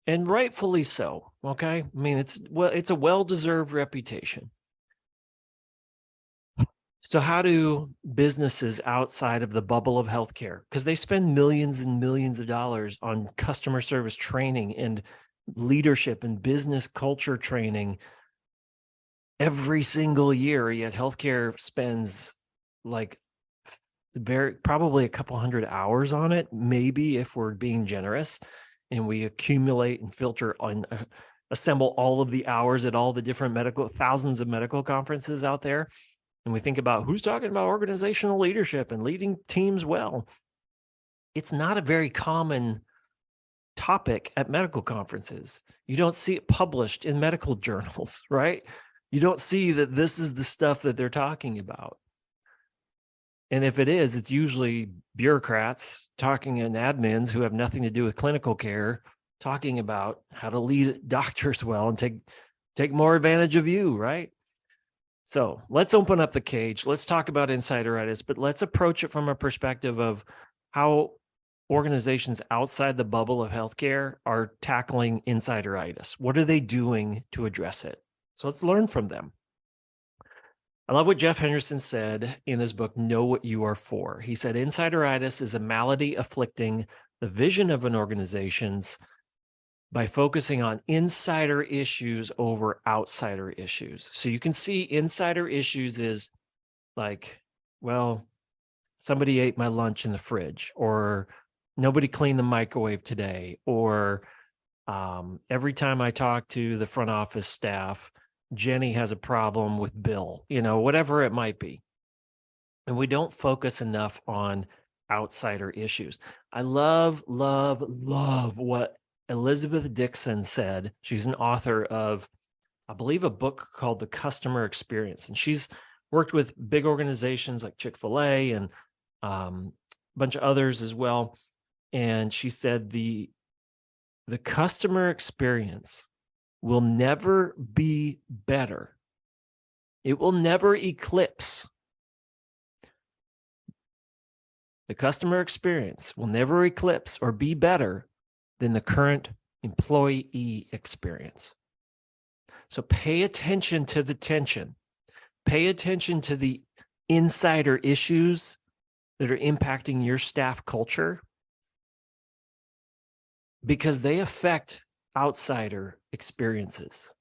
and rightfully so, okay? I mean, it's a well-deserved reputation. So how do businesses outside of the bubble of healthcare, because they spend millions and millions of dollars on customer service training and leadership and business culture training every single year, yet healthcare spends like probably a couple hundred hours on it, maybe if we're being generous, and we accumulate and filter on assemble all of the hours at all the different thousands of medical conferences out there. And we think about who's talking about organizational leadership and leading teams well. It's not a very common topic at medical conferences. You don't see it published in medical journals, right? You don't see that this is the stuff that they're talking about. And if it is, it's usually bureaucrats talking and admins who have nothing to do with clinical care, talking about how to lead doctors well and take more advantage of you, right? So let's open up the cage. Let's talk about insideritis, but let's approach it from a perspective of how organizations outside the bubble of healthcare are tackling insideritis. What are they doing to address it? So let's learn from them. I love what Jeff Henderson said in his book, Know What You Are For. He said, insideritis is a malady afflicting the vision of an organization's by focusing on insider issues over outsider issues. So you can see insider issues is like, well, somebody ate my lunch in the fridge, or nobody cleaned the microwave today, or every time I talk to the front office staff, Jenny has a problem with Bill, whatever it might be. And we don't focus enough on outsider issues. I love what Elizabeth Dixon said. She's an author of, I believe, a book called The Customer Experience. And she's worked with big organizations like Chick-fil-A and a bunch of others as well. And she said the customer experience will never be better. It will never eclipse. The customer experience will never eclipse or be better than the current employee experience. So pay attention to the tension. Pay attention to the insider issues that are impacting your staff culture, because they affect outsider experiences.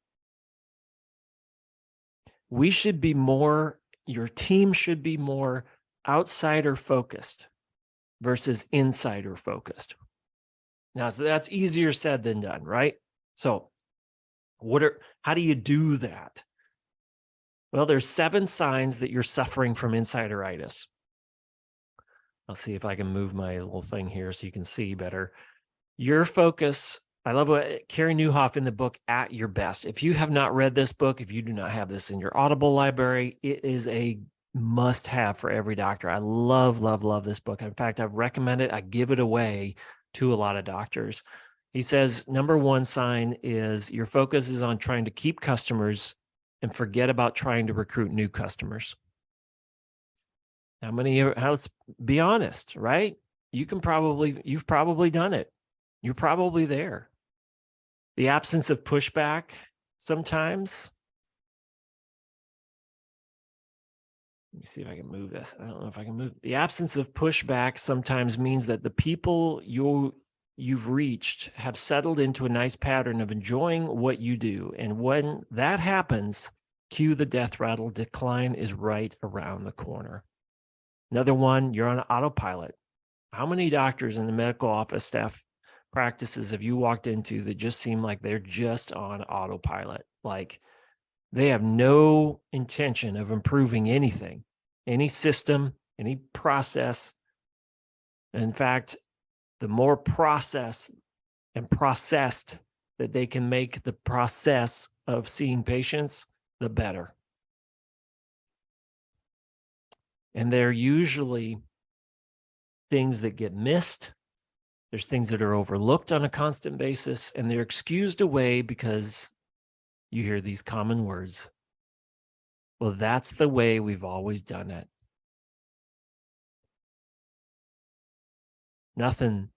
We should be more, your team should be more outsider focused versus insider focused. Now, that's easier said than done, right? So how do you do that? Well, there's 7 signs that you're suffering from insideritis. I'll see if I can move my little thing here so you can see better. Your focus, I love what Carey Nieuwhof in the book, At Your Best. If you have not read this book, if you do not have this in your Audible library, it is a must-have for every doctor. I love this book. In fact, I've recommended it. I give it away to a lot of doctors. He says, number 1 sign is your focus is on trying to keep customers and forget about trying to recruit new customers. Let's be honest, right? You've probably done it. You're probably there. The absence of pushback sometimes. Let me see if I can move this. I don't know if I can move. The absence of pushback sometimes means that the people you've reached have settled into a nice pattern of enjoying what you do. And when that happens, cue the death rattle. Decline is right around the corner. Another one, you're on autopilot. How many doctors in the medical office staff practices have you walked into that just seem like they're just on autopilot? Like they have no intention of improving anything, any system, any process. In fact, the more process and processed that they can make the process of seeing patients, the better. And they're usually things that get missed. There's things that are overlooked on a constant basis, and they're excused away because you hear these common words. Well, that's the way we've always done it. Nothing.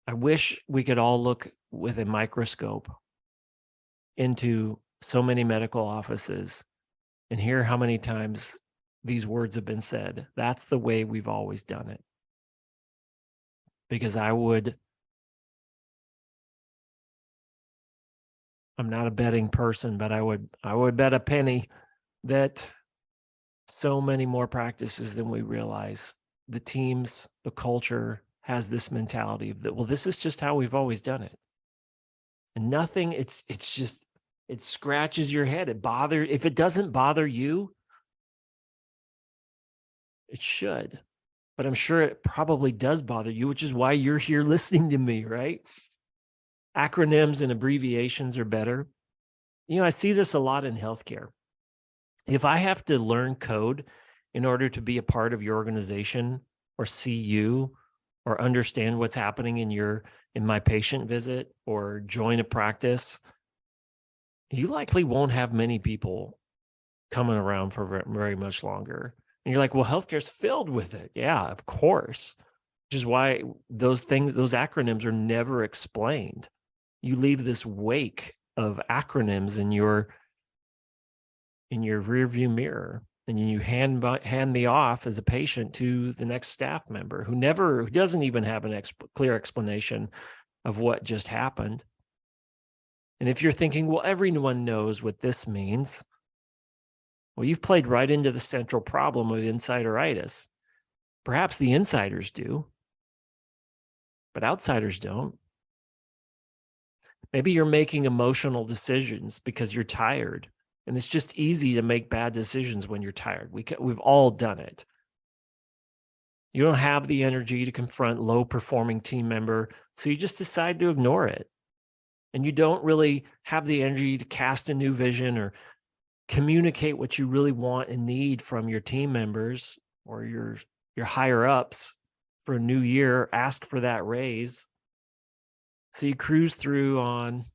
I wish we could all look with a microscope into so many medical offices and hear how many times these words have been said. That's the way we've always done it. Because I'm not a betting person, but I would bet a penny that so many more practices than we realize, the teams, the culture has this mentality that, well, this is just how we've always done it. And nothing, it's just, it scratches your head. If it doesn't bother you, it should. but I'm sure it probably does bother you, which is why you're here listening to me, right? Acronyms and abbreviations are better. I see this a lot in healthcare. If I have to learn code in order to be a part of your organization or see you or understand what's happening in my patient visit or join a practice, you likely won't have many people coming around for very much longer. And you're like, well, healthcare's filled with it. Yeah, of course. Which is why those acronyms are never explained. You leave this wake of acronyms in your rearview mirror, and you hand me off as a patient to the next staff member who doesn't even have a clear explanation of what just happened. And if you're thinking, well, everyone knows what this means, well, you've played right into the central problem of insideritis. Perhaps the insiders do, but outsiders don't. Maybe you're making emotional decisions because you're tired, and it's just easy to make bad decisions when you're tired. We've all done it. You don't have the energy to confront low-performing team member, so you just decide to ignore it. And you don't really have the energy to cast a new vision or communicate what you really want and need from your team members or your higher ups for a new year, ask for that raise. So you cruise through on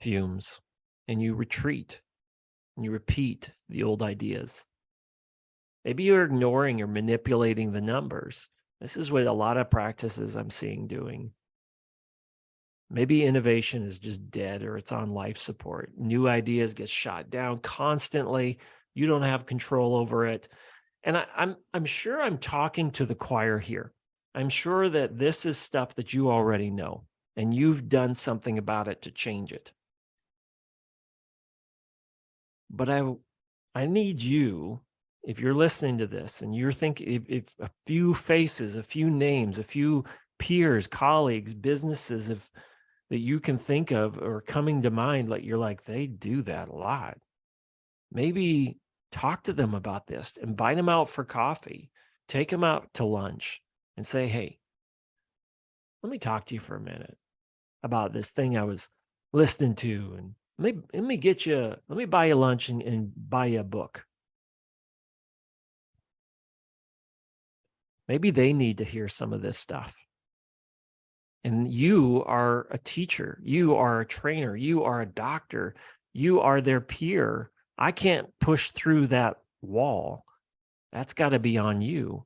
fumes and you retreat and you repeat the old ideas. Maybe you're ignoring or manipulating the numbers. This is what a lot of practices I'm seeing doing. Maybe innovation is just dead or it's on life support. New ideas get shot down constantly. You don't have control over it. And I'm sure I'm talking to the choir here. I'm sure that this is stuff that you already know and you've done something about it to change it. But I need you, if you're listening to this and you're thinking, if a few faces, a few names, a few peers, colleagues, businesses, that you can think of or coming to mind, like you're like, they do that a lot. Maybe talk to them about this, invite them out for coffee, take them out to lunch and say, hey, let me talk to you for a minute about this thing I was listening to. And let me buy you lunch and buy you a book. Maybe they need to hear some of this stuff. And you are a teacher, you are a trainer, you are a doctor, you are their peer. I can't push through that wall. That's got to be on you.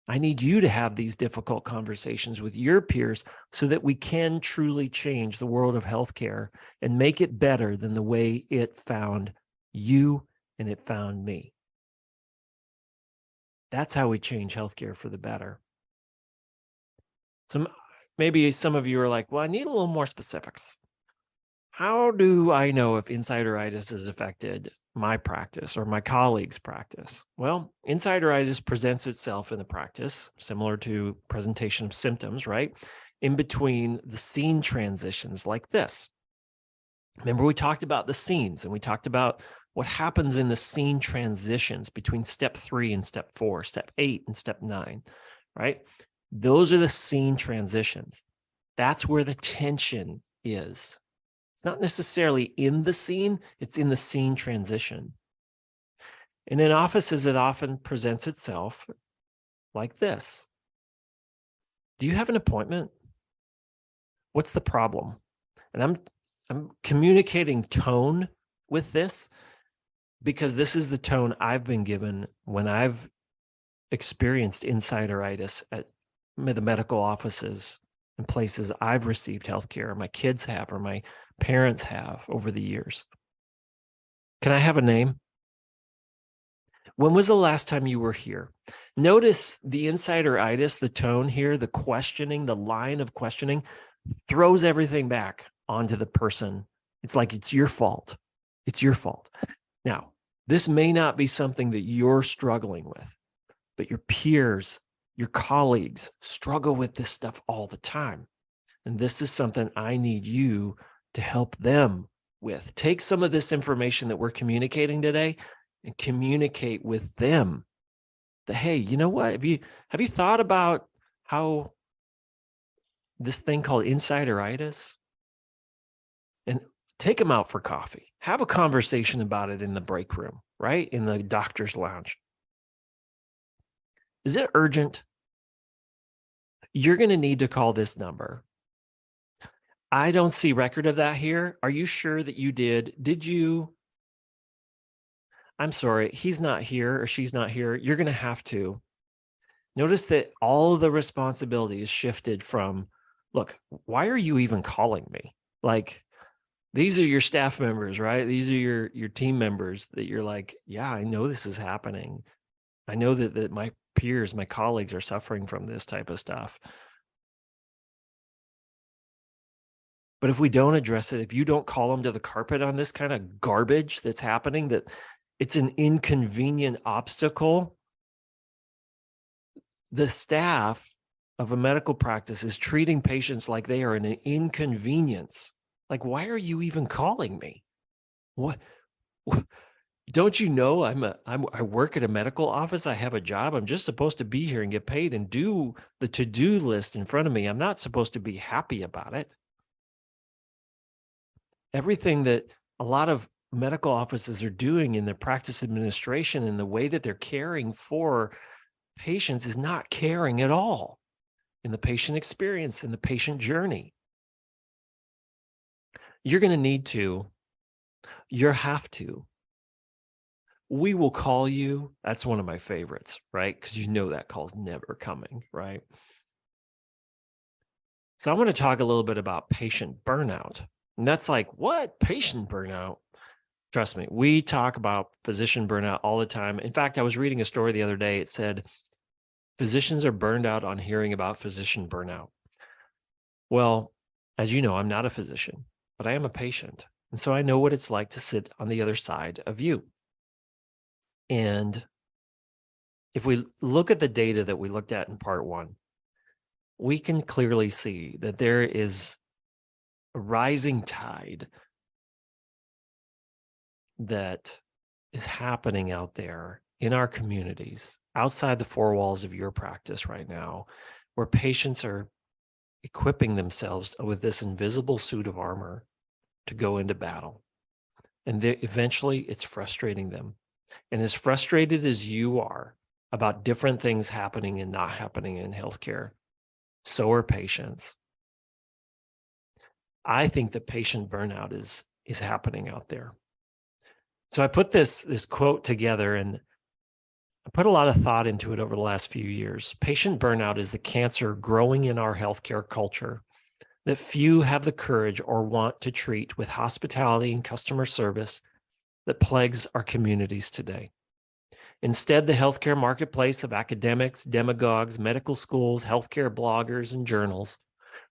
I need you to have these difficult conversations with your peers so that we can truly change the world of healthcare and make it better than the way it found you and it found me. That's how we change healthcare for the better. So maybe some of you are like, well, I need a little more specifics. How do I know if insideritis has affected my practice or my colleagues' practice? Well, insideritis presents itself in the practice, similar to presentation of symptoms, right? In between the scene transitions like this. Remember, we talked about the scenes and we talked about what happens in the scene transitions between step 3 and step 4, step 8 and step 9, right? Those are the scene transitions. That's where the tension is. It's not necessarily in the scene, it's in the scene transition. And in offices, it often presents itself like this. Do you have an appointment? What's the problem? And I'm communicating tone with this because this is the tone I've been given when I've experienced insideritis at the medical offices and places I've received healthcare, or my kids have, or my parents have over the years. Can I have a name? When was the last time you were here? Notice the insideritis, the tone here, the questioning, the line of questioning throws everything back onto the person. It's like it's your fault. It's your fault. Now, this may not be something that you're struggling with, but your peers, your colleagues struggle with this stuff all the time. And this is something I need you to help them with. Take some of this information that we're communicating today and communicate with them that, hey, you know what? Have you thought about how this thing called insideritis? And take them out for coffee. Have a conversation about it in the break room, right? In the doctor's lounge. Is it urgent? You're going to need to call this number. I don't see record of that here. Are you sure that you did? Did you? I'm sorry, he's not here or she's not here. You're going to have to. Notice that all the responsibility is shifted from, look, why are you even calling me? Like, these are your staff members, right? These are your team members that you're like, yeah, I know this is happening. I know that my peers, my colleagues are suffering from this type of stuff. But if we don't address it, if you don't call them to the carpet on this kind of garbage that's happening, that it's an inconvenient obstacle, the staff of a medical practice is treating patients like they are an inconvenience. Like, why are you even calling me? What? Don't you know I work at a medical office? I have a job. I'm just supposed to be here and get paid and do the to-do list in front of me. I'm not supposed to be happy about it. Everything that a lot of medical offices are doing in their practice administration and the way that they're caring for patients is not caring at all in the patient experience, in the patient journey. You're going to need to, you have to. We will call you. That's one of my favorites, right? Because you know that call's never coming, right? So I want to talk a little bit about patient burnout. And that's like, what? Patient burnout? Trust me, we talk about physician burnout all the time. In fact, I was reading a story the other day. It said, physicians are burned out on hearing about physician burnout. Well, as you know, I'm not a physician, but I am a patient. And so I know what it's like to sit on the other side of you. And if we look at the data that we looked at in part one, we can clearly see that there is a rising tide that is happening out there in our communities, outside the four walls of your practice right now, where patients are equipping themselves with this invisible suit of armor to go into battle. And eventually it's frustrating them. And as frustrated as you are about different things happening and not happening in healthcare, so are patients. I think that patient burnout is happening out there. So I put this quote together, and I put a lot of thought into it over the last few years. Patient burnout is the cancer growing in our healthcare culture that few have the courage or want to treat with hospitality and customer service that plagues our communities today. Instead, the healthcare marketplace of academics, demagogues, medical schools, healthcare bloggers, and journals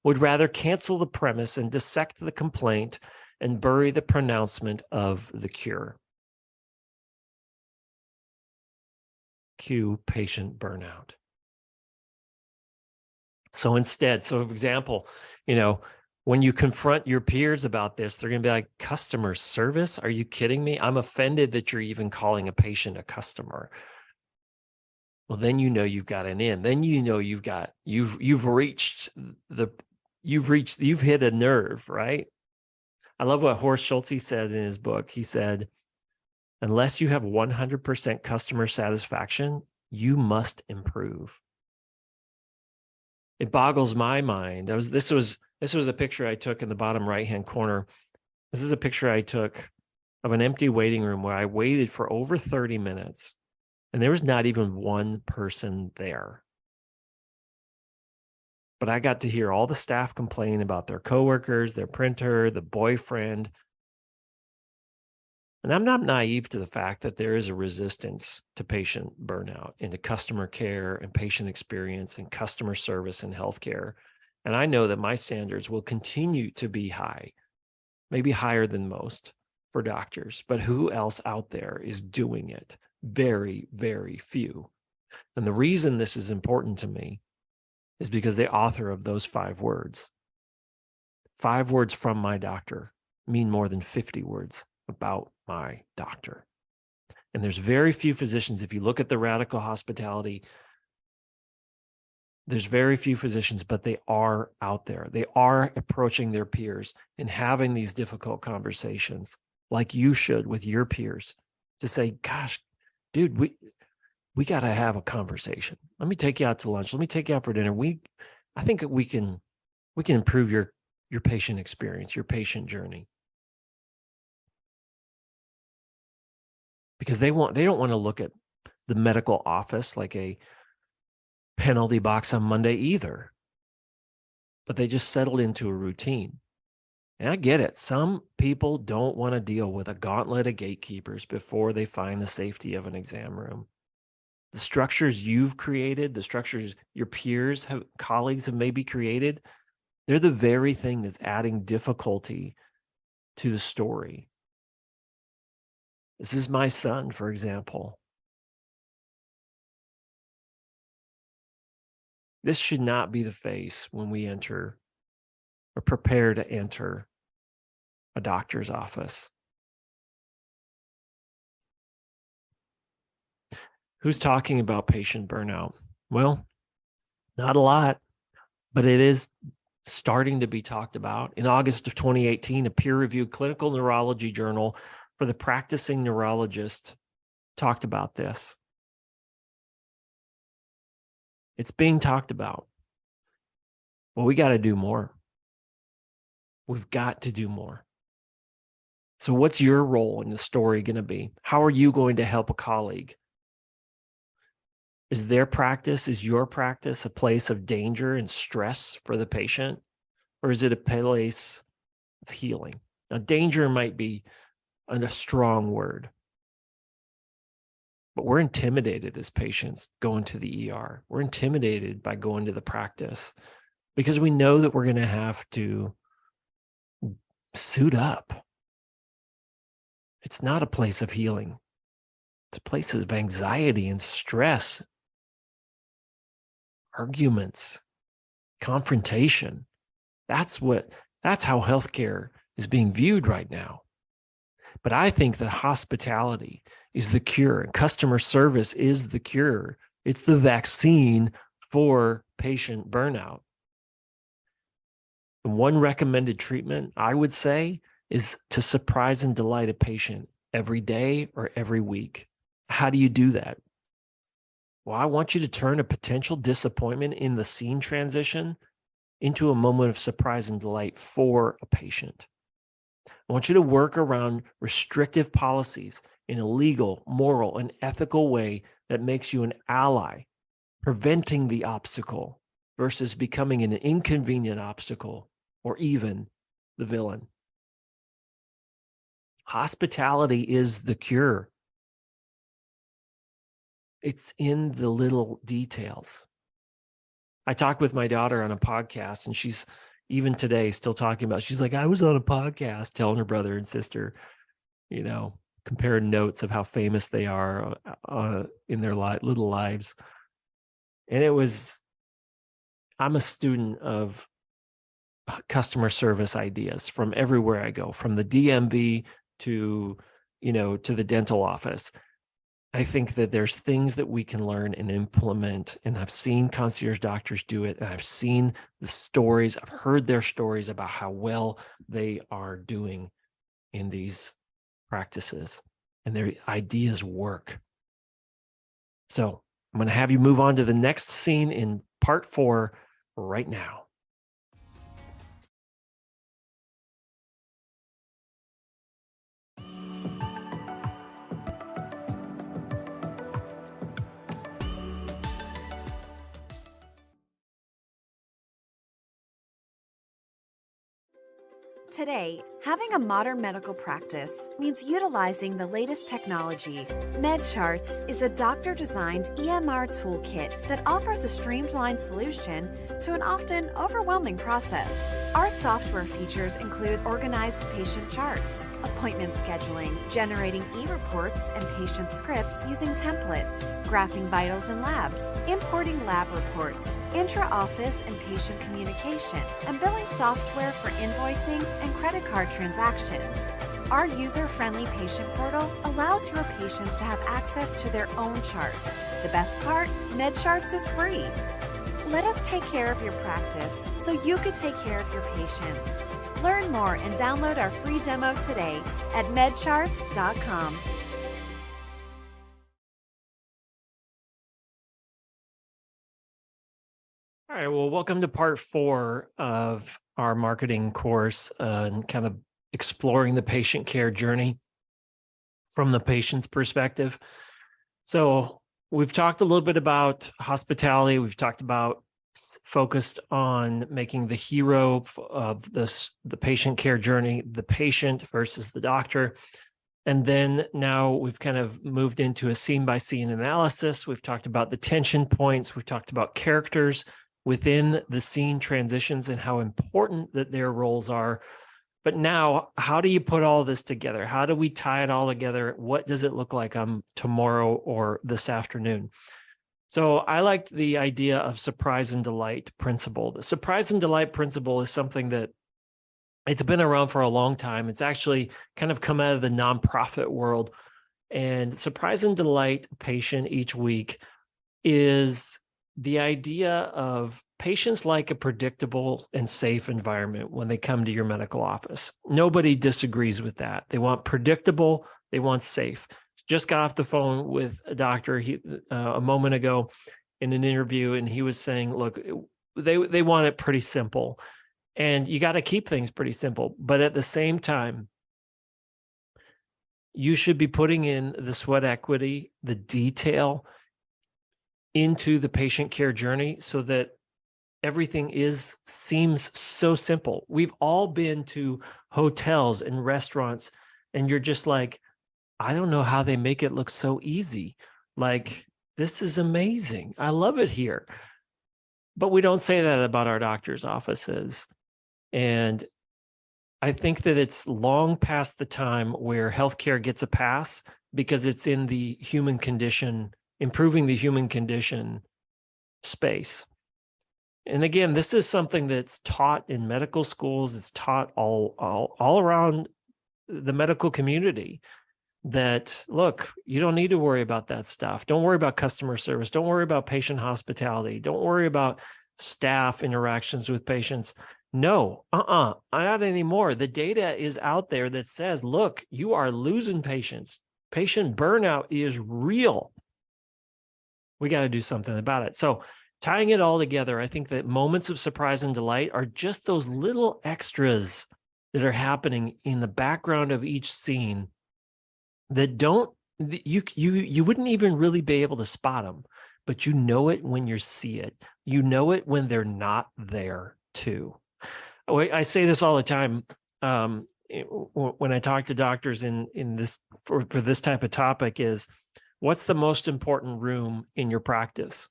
would rather cancel the premise and dissect the complaint and bury the pronouncement of the cure. Cue patient burnout. So instead, so for example, when you confront your peers about this, they're going to be like, customer service? Are you kidding me? I'm offended that you're even calling a patient a customer. Well, then you've got an in. Then you've hit a nerve, right? I love what Horst Schulze says in his book. He said, unless you have 100% customer satisfaction, you must improve. It boggles my mind. This was a picture I took in the bottom right-hand corner. This is a picture I took of an empty waiting room where I waited for over 30 minutes, and there was not even one person there. But I got to hear all the staff complain about their coworkers, their printer, the boyfriend. And I'm not naive to the fact that there is a resistance to patient burnout and to customer care and patient experience and customer service in healthcare. And I know that my standards will continue to be high, maybe higher than most for doctors, but who else out there is doing it? Very, very few. And the reason this is important to me is because the author of those 5 words from my doctor, mean more than 50 words about my doctor. And there's very few physicians, if you look at the radical hospitality, there's very few physicians, but they are out there. They are approaching their peers and having these difficult conversations like you should with your peers to say, gosh, dude, we got to have a conversation. Let me take you out to lunch. Let me take you out for dinner. I think we can improve your patient experience, your patient journey. Because they don't want to look at the medical office like a penalty box on Monday either. But they just settled into a routine. And I get it. Some people don't want to deal with a gauntlet of gatekeepers before they find the safety of an exam room. The structures you've created, the structures your peers have, colleagues have maybe created, they're the very thing that's adding difficulty to the story. This is my son, for example. This should not be the face when we enter or prepare to enter a doctor's office. Who's talking about patient burnout? Well, not a lot, but it is starting to be talked about. In August of 2018, a peer-reviewed clinical neurology journal for the practicing neurologist talked about this. It's being talked about. Well, we got to do more. We've got to do more. So what's your role in the story going to be? How are you going to help a colleague? Is their practice, is your practice a place of danger and stress for the patient? Or is it a place of healing? Now, danger might be a strong word, but we're intimidated as patients going to the ER. We're intimidated by going to the practice because we know that we're going to have to suit up. It's not a place of healing. It's a place of anxiety and stress, arguments, confrontation. That's how healthcare is being viewed right now. But I think that hospitality is the cure, and customer service is the cure. It's the vaccine for patient burnout. And one recommended treatment, I would say, is to surprise and delight a patient every day or every week. How do you do that? Well, I want you to turn a potential disappointment in the scene transition into a moment of surprise and delight for a patient. I want you to work around restrictive policies in a legal, moral, and ethical way that makes you an ally, preventing the obstacle versus becoming an inconvenient obstacle or even the villain. Hospitality is the cure. It's in the little details. I talked with my daughter on a podcast, and she's even today still talking about, she's like, I was on a podcast telling her brother and sister, comparing notes of how famous they are in their little lives. And I'm a student of customer service ideas from everywhere I go, from the DMV to the dental office. I think that there's things that we can learn and implement, and I've seen concierge doctors do it, and I've seen the stories, I've heard their stories about how well they are doing in these practices, and their ideas work. So I'm going to have you move on to the next scene in part 4 right now. Today, having a modern medical practice means utilizing the latest technology. MedCharts is a doctor-designed EMR toolkit that offers a streamlined solution to an often overwhelming process. Our software features include organized patient charts, appointment scheduling, generating e-reports and patient scripts using templates, graphing vitals and labs, importing lab reports, intra-office and patient communication, and billing software for invoicing and credit card transactions. Our user-friendly patient portal allows your patients to have access to their own charts. The best part, MedCharts is free. Let us take care of your practice so you could take care of your patients. Learn more and download our free demo today at medcharts.com. All right, well, welcome to part 4 of our marketing course and kind of exploring the patient care journey from the patient's perspective. So we've talked a little bit about hospitality. We've talked about focused on making the hero of the patient care journey, the patient versus the doctor. And then now we've kind of moved into a scene-by-scene analysis. We've talked about the tension points. We've talked about characters within the scene transitions and how important that their roles are. But now, how do you put all this together? How do we tie it all together? What does it look like tomorrow or this afternoon? So I liked the idea of surprise and delight principle. The surprise and delight principle is something that it's been around for a long time. It's actually kind of come out of the nonprofit world. And surprise and delight patient each week is the idea of patients like a predictable and safe environment when they come to your medical office. Nobody disagrees with that. They want predictable, they want safe. Just got off the phone with a doctor a moment ago in an interview, and he was saying, look, they want it pretty simple. And you got to keep things pretty simple. But at the same time, you should be putting in the sweat equity, the detail into the patient care journey so that everything seems so simple. We've all been to hotels and restaurants, and you're just like, I don't know how they make it look so easy. Like, this is amazing. I love it here. But we don't say that about our doctor's offices. And I think that it's long past the time where healthcare gets a pass because it's in the human condition, improving the human condition space. And again, this is something that's taught in medical schools. It's taught all around the medical community that, look, you don't need to worry about that stuff. Don't worry about customer service. Don't worry about patient hospitality. Don't worry about staff interactions with patients. No, not anymore. The data is out there that says, look, you are losing patients. Patient burnout is real. We got to do something about it. So tying it all together, I think that moments of surprise and delight are just those little extras that are happening in the background of each scene that you wouldn't even really be able to spot them, but you know it when you see it. You know it when they're not there too. I say this all the time when I talk to doctors in this for this type of topic is, what's the most important room in your practice?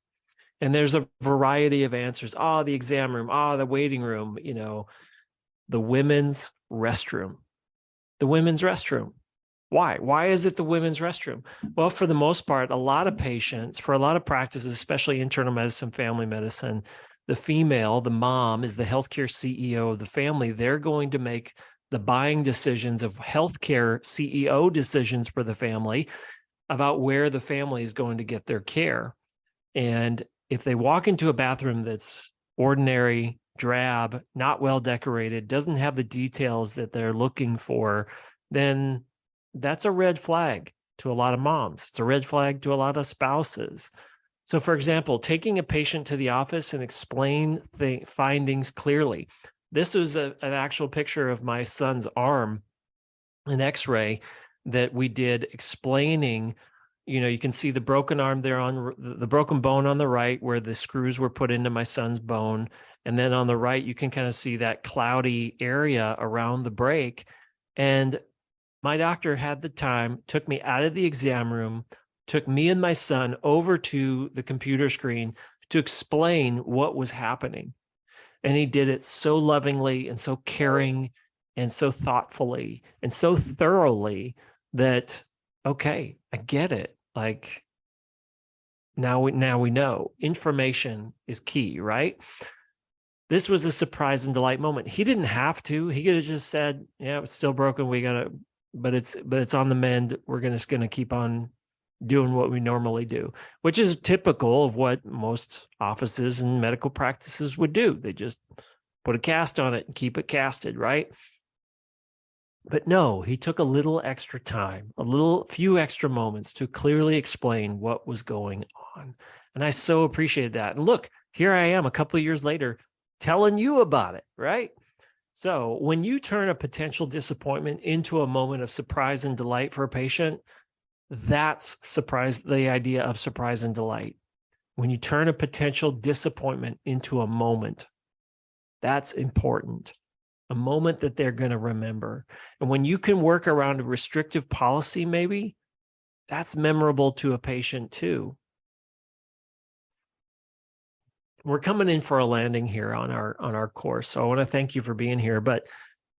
And there's a variety of answers. The exam room, the waiting room, the women's restroom. The women's restroom. Why? Why is it the women's restroom? Well, for the most part, a lot of patients, for a lot of practices, especially internal medicine, family medicine, the female, the mom, is the healthcare CEO of the family. They're going to make the buying decisions of healthcare CEO decisions for the family about where the family is going to get their care. And if they walk into a bathroom that's ordinary, drab, not well decorated, doesn't have the details that they're looking for, then that's a red flag to a lot of moms. It's a red flag to a lot of spouses. So, for example, taking a patient to the office and explain the findings clearly. This was an actual picture of my son's arm, an X-ray that we did explaining. You can see the broken arm there on the broken bone on the right where the screws were put into my son's bone. And then on the right, you can kind of see that cloudy area around the break. And my doctor had the time, took me out of the exam room, took me and my son over to the computer screen to explain what was happening. And he did it so lovingly and so caring and so thoughtfully and so thoroughly that, okay, I get it. Like, now we know information is key, right? This was a surprise and delight moment. He didn't have to. He could have just said, yeah, it's still broken. We got to but it's on the mend. We're just going to keep on doing what we normally do, which is typical of what most offices and medical practices would do. They just put a cast on it and keep it casted, right? But no, he took a little extra time, few extra moments to clearly explain what was going on. And I so appreciated that. And look, here I am a couple of years later telling you about it, right? So when you turn a potential disappointment into a moment of surprise and delight for a patient, that's the idea of surprise and delight. When you turn a potential disappointment into a moment, that's important. A moment that they're going to remember. And when you can work around a restrictive policy, maybe that's memorable to a patient too. We're coming in for a landing here on our course. So I want to thank you for being here, but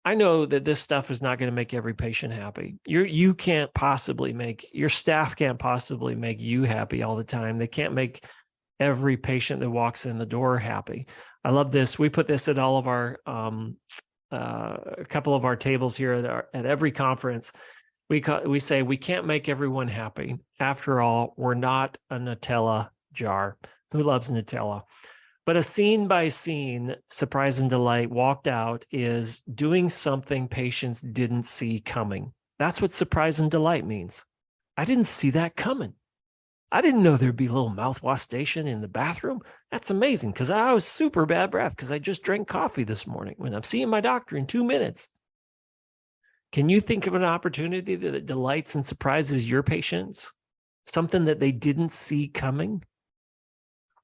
I know that this stuff is not going to make every patient happy. You can't possibly your staff can't possibly make you happy all the time. They can't make every patient that walks in the door happy. I love this. We put this at all of our a couple of our tables here at every conference. We say we can't make everyone happy. After all, we're not a Nutella jar. Who loves Nutella? But a scene by scene surprise and delight walked out is doing something patients didn't see coming. That's what surprise and delight means. I didn't see that coming. I didn't know there'd be a little mouthwash station in the bathroom. That's amazing because I was super bad breath because I just drank coffee this morning when I'm seeing my doctor in 2 minutes. Can you think of an opportunity that delights and surprises your patients? Something that they didn't see coming?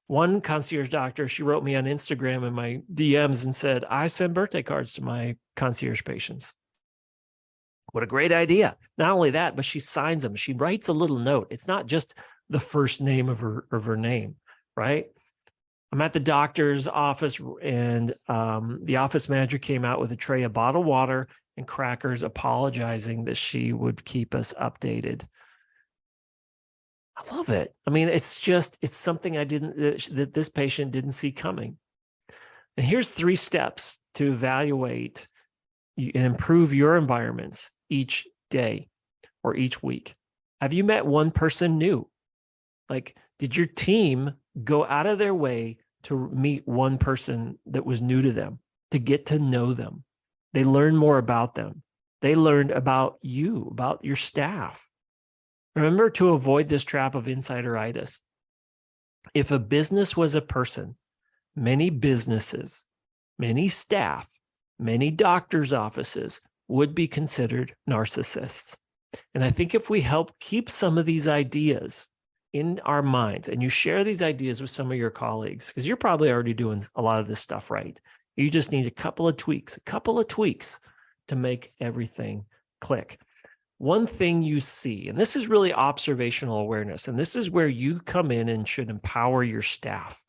One concierge doctor, she wrote me on Instagram in my DMs and said, I send birthday cards to my concierge patients. What a great idea. Not only that, but she signs them. She writes a little note. It's not just the first name of her name, right? I'm at the doctor's office and the office manager came out with a tray of bottled water and crackers apologizing that she would keep us updated. I love it. I mean, it's something that this patient didn't see coming. And here's 3 steps to evaluate and improve your environments each day or each week. Have you met one person new? Like, did your team go out of their way to meet one person that was new to them, to get to know them? They learned more about them. They learned about you, about your staff. Remember to avoid this trap of insideritis. If a business was a person, many businesses, many staff, many doctors' offices would be considered narcissists. And I think if we help keep some of these ideas in our minds, and you share these ideas with some of your colleagues, because you're probably already doing a lot of this stuff right. You just need a couple of tweaks to make everything click. One thing you see, and this is really observational awareness, and this is where you come in and should empower your staff.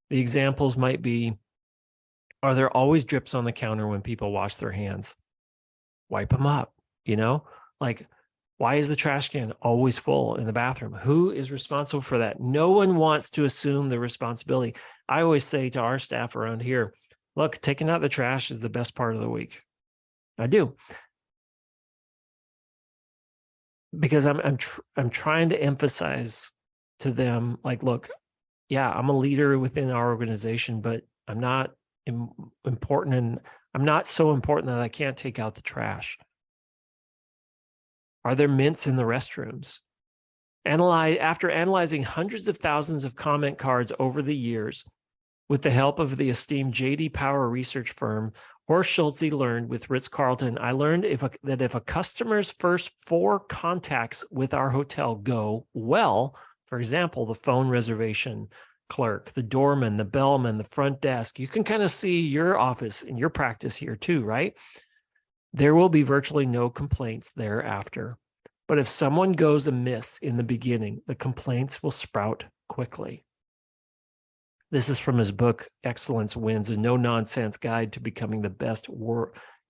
The examples might be, are there always drips on the counter when people wash their hands? Wipe them up, like, why is the trash can always full in the bathroom? Who is responsible for that? No one wants to assume the responsibility. I always say to our staff around here, look, taking out the trash is the best part of the week. I do. Because I'm trying to emphasize to them, like, look, yeah, I'm a leader within our organization, but I'm not important, and I'm not so important that I can't take out the trash. Are there mints in the restrooms? After analyzing hundreds of thousands of comment cards over the years, with the help of the esteemed J.D. Power research firm, Horst Schulze learned with Ritz-Carlton, I learned that if a customer's first 4 contacts with our hotel go well, for example, the phone reservation clerk, the doorman, the bellman, the front desk, you can kind of see your office and your practice here too, right? There will be virtually no complaints thereafter. But if someone goes amiss in the beginning, the complaints will sprout quickly. This is from his book, Excellence Wins, a no-nonsense guide to becoming the best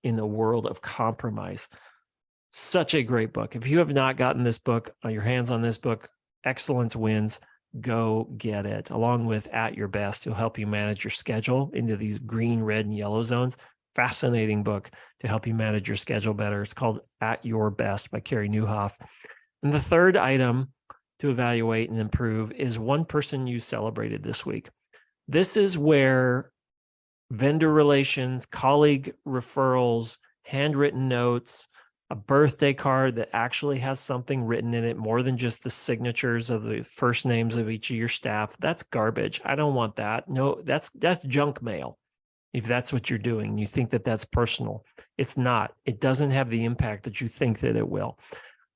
in the world of compromise. Such a great book. If you have not gotten this book, your hands on this book, Excellence Wins, go get it. Along with At Your Best, it'll help you manage your schedule into these green, red, and yellow zones. fascinating book to help you manage your schedule better. It's called At Your Best by Carey Nieuwhof. And the third item to evaluate and improve is one person you celebrated this week. This is where vendor relations, colleague referrals, handwritten notes, a birthday card that actually has something written in it more than just the signatures of the first names of each of your staff. That's garbage. I don't want that. No, that's junk mail. If that's what you're doing, you think that that's personal. It's not. It doesn't have the impact that you think that it will.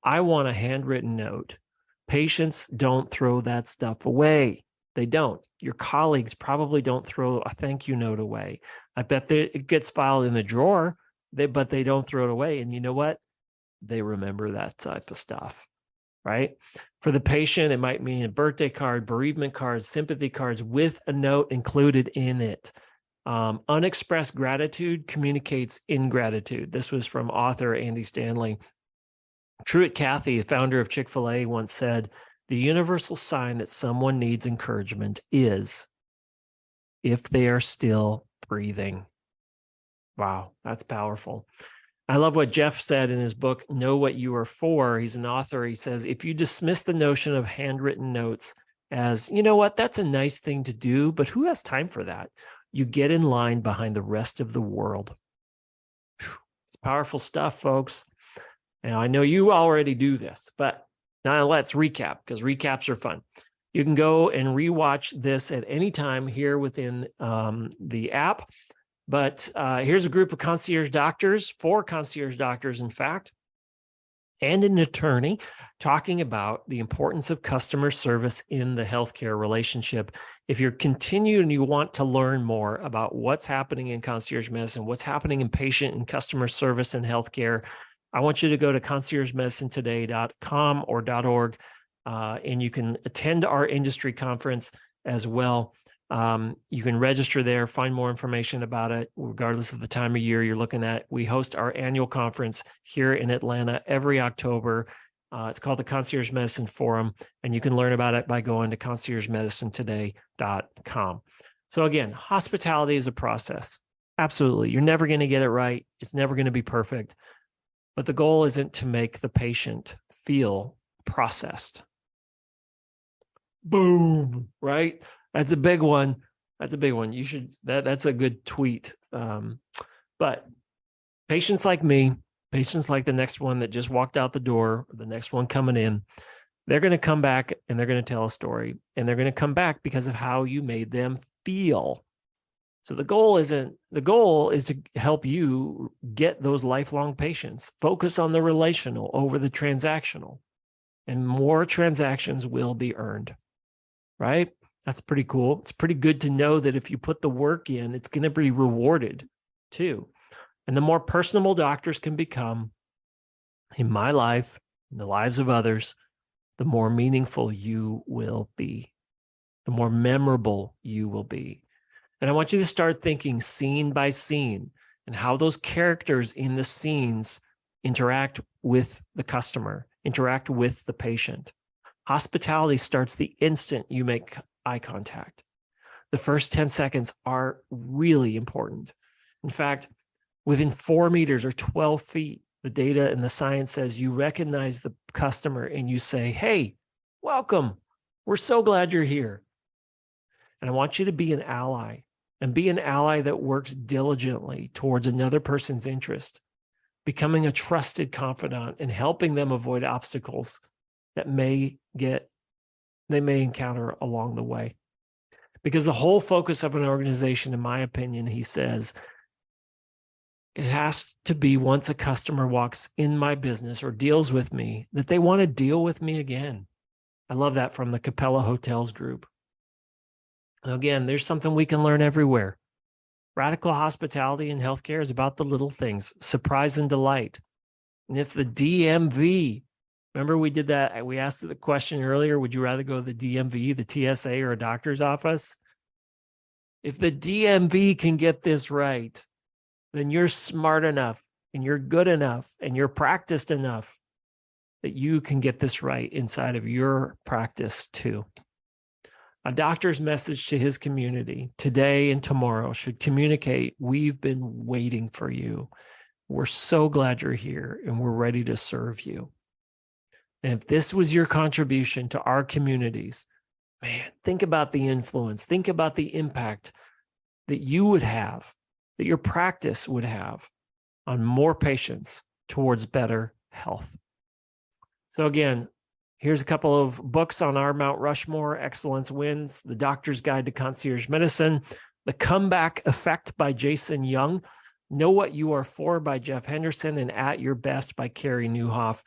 I want a handwritten note. Patients don't throw that stuff away. They don't. Your colleagues probably don't throw a thank you note away. I bet that it gets filed in the drawer, but they don't throw it away. And you know what? They remember that type of stuff, right? For the patient, it might mean a birthday card, bereavement cards, sympathy cards with a note included in it. Unexpressed gratitude communicates ingratitude. This was from author Andy Stanley. Truett Cathy, the founder of Chick-fil-A, once said, "The universal sign that someone needs encouragement is if they are still breathing." Wow, that's powerful. I love what Jeff said in his book, Know What You Are For. He's an author. He says, if you dismiss the notion of handwritten notes as, you know what, that's a nice thing to do, but who has time for that? You get in line behind the rest of the world. It's powerful stuff, folks. Now, I know you already do this, but now let's recap, because recaps are fun. You can go and rewatch this at any time here within the app. But here's a group of concierge doctors, 4 concierge doctors, in fact, and an attorney talking about the importance of customer service in the healthcare relationship. If you're continuing and you want to learn more about what's happening in concierge medicine, what's happening in patient and customer service in healthcare, I want you to go to conciergemedicinetoday.com or .org, and you can attend our industry conference as well. You can register there, find more information about it, regardless of the time of year you're looking at. We host our annual conference here in Atlanta every October. It's called the Concierge Medicine Forum, and you can learn about it by going to conciergemedicinetoday.com. So again, hospitality is a process. Absolutely. You're never going to get it right. It's never going to be perfect. But the goal isn't to make the patient feel processed. Boom, right? That's a big one. That's a big one. You should, that's a good tweet. But patients like me, patients like the next one that just walked out the door, or the next one coming in, they're going to come back and they're going to tell a story, and they're going to come back because of how you made them feel. So the goal is to help you get those lifelong patients. Focus on the relational over the transactional, and more transactions will be earned, right? That's pretty cool. It's pretty good to know that if you put the work in, it's going to be rewarded too. And the more personable doctors can become in my life, in the lives of others, the more meaningful you will be, the more memorable you will be. And I want you to start thinking scene by scene and how those characters in the scenes interact with the customer, interact with the patient. Hospitality starts the instant you make eye contact. The first 10 seconds are really important. In fact, within 4 meters or 12 feet, the data and the science says you recognize the customer and you say, "Hey, welcome. We're so glad you're here." And I want you to be an ally, and be an ally that works diligently towards another person's interest, becoming a trusted confidant and helping them avoid obstacles that they may encounter along the way. Because the whole focus of an organization, in my opinion, he says, it has to be, once a customer walks in my business or deals with me, that they want to deal with me again. I love that from the Capella Hotels Group. Again, there's something we can learn everywhere. Radical hospitality in healthcare is about the little things, surprise and delight. And if the DMV, remember we did that, we asked the question earlier, would you rather go to the DMV, the TSA, or a doctor's office? If the DMV can get this right, then you're smart enough and you're good enough and you're practiced enough that you can get this right inside of your practice too. A doctor's message to his community today and tomorrow should communicate, we've been waiting for you. We're so glad you're here and we're ready to serve you. And if this was your contribution to our communities, man, think about the influence, think about the impact that you would have, that your practice would have on more patients towards better health. So again, here's a couple of books on our Mount Rushmore: Excellence Wins, The Doctor's Guide to Concierge Medicine, The Comeback Effect by Jason Young, Know What You Are For by Jeff Henderson, and At Your Best by Carey Nieuwhof.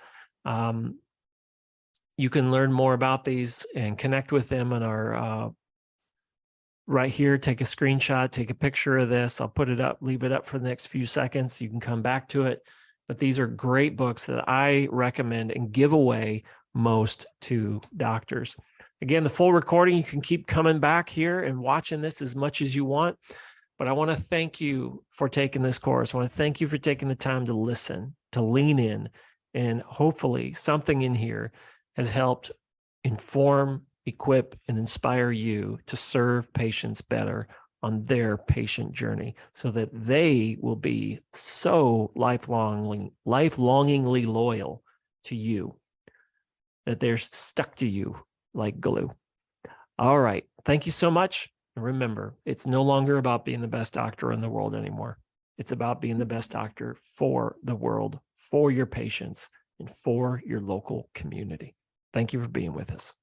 You can learn more about these and connect with them on our right here. Take a screenshot, take a picture of this. I'll put it up, leave it up for the next few seconds. You can come back to it. But these are great books that I recommend and give away most to doctors. Again, the full recording, you can keep coming back here and watching this as much as you want. But I want to thank you for taking this course. I want to thank you for taking the time to listen, to lean in, and hopefully something in here has helped inform, equip, and inspire you to serve patients better on their patient journey so that they will be so lifelongly loyal to you that they're stuck to you like glue. All right. Thank you so much. And remember, it's no longer about being the best doctor in the world anymore. It's about being the best doctor for the world, for your patients, and for your local community. Thank you for being with us.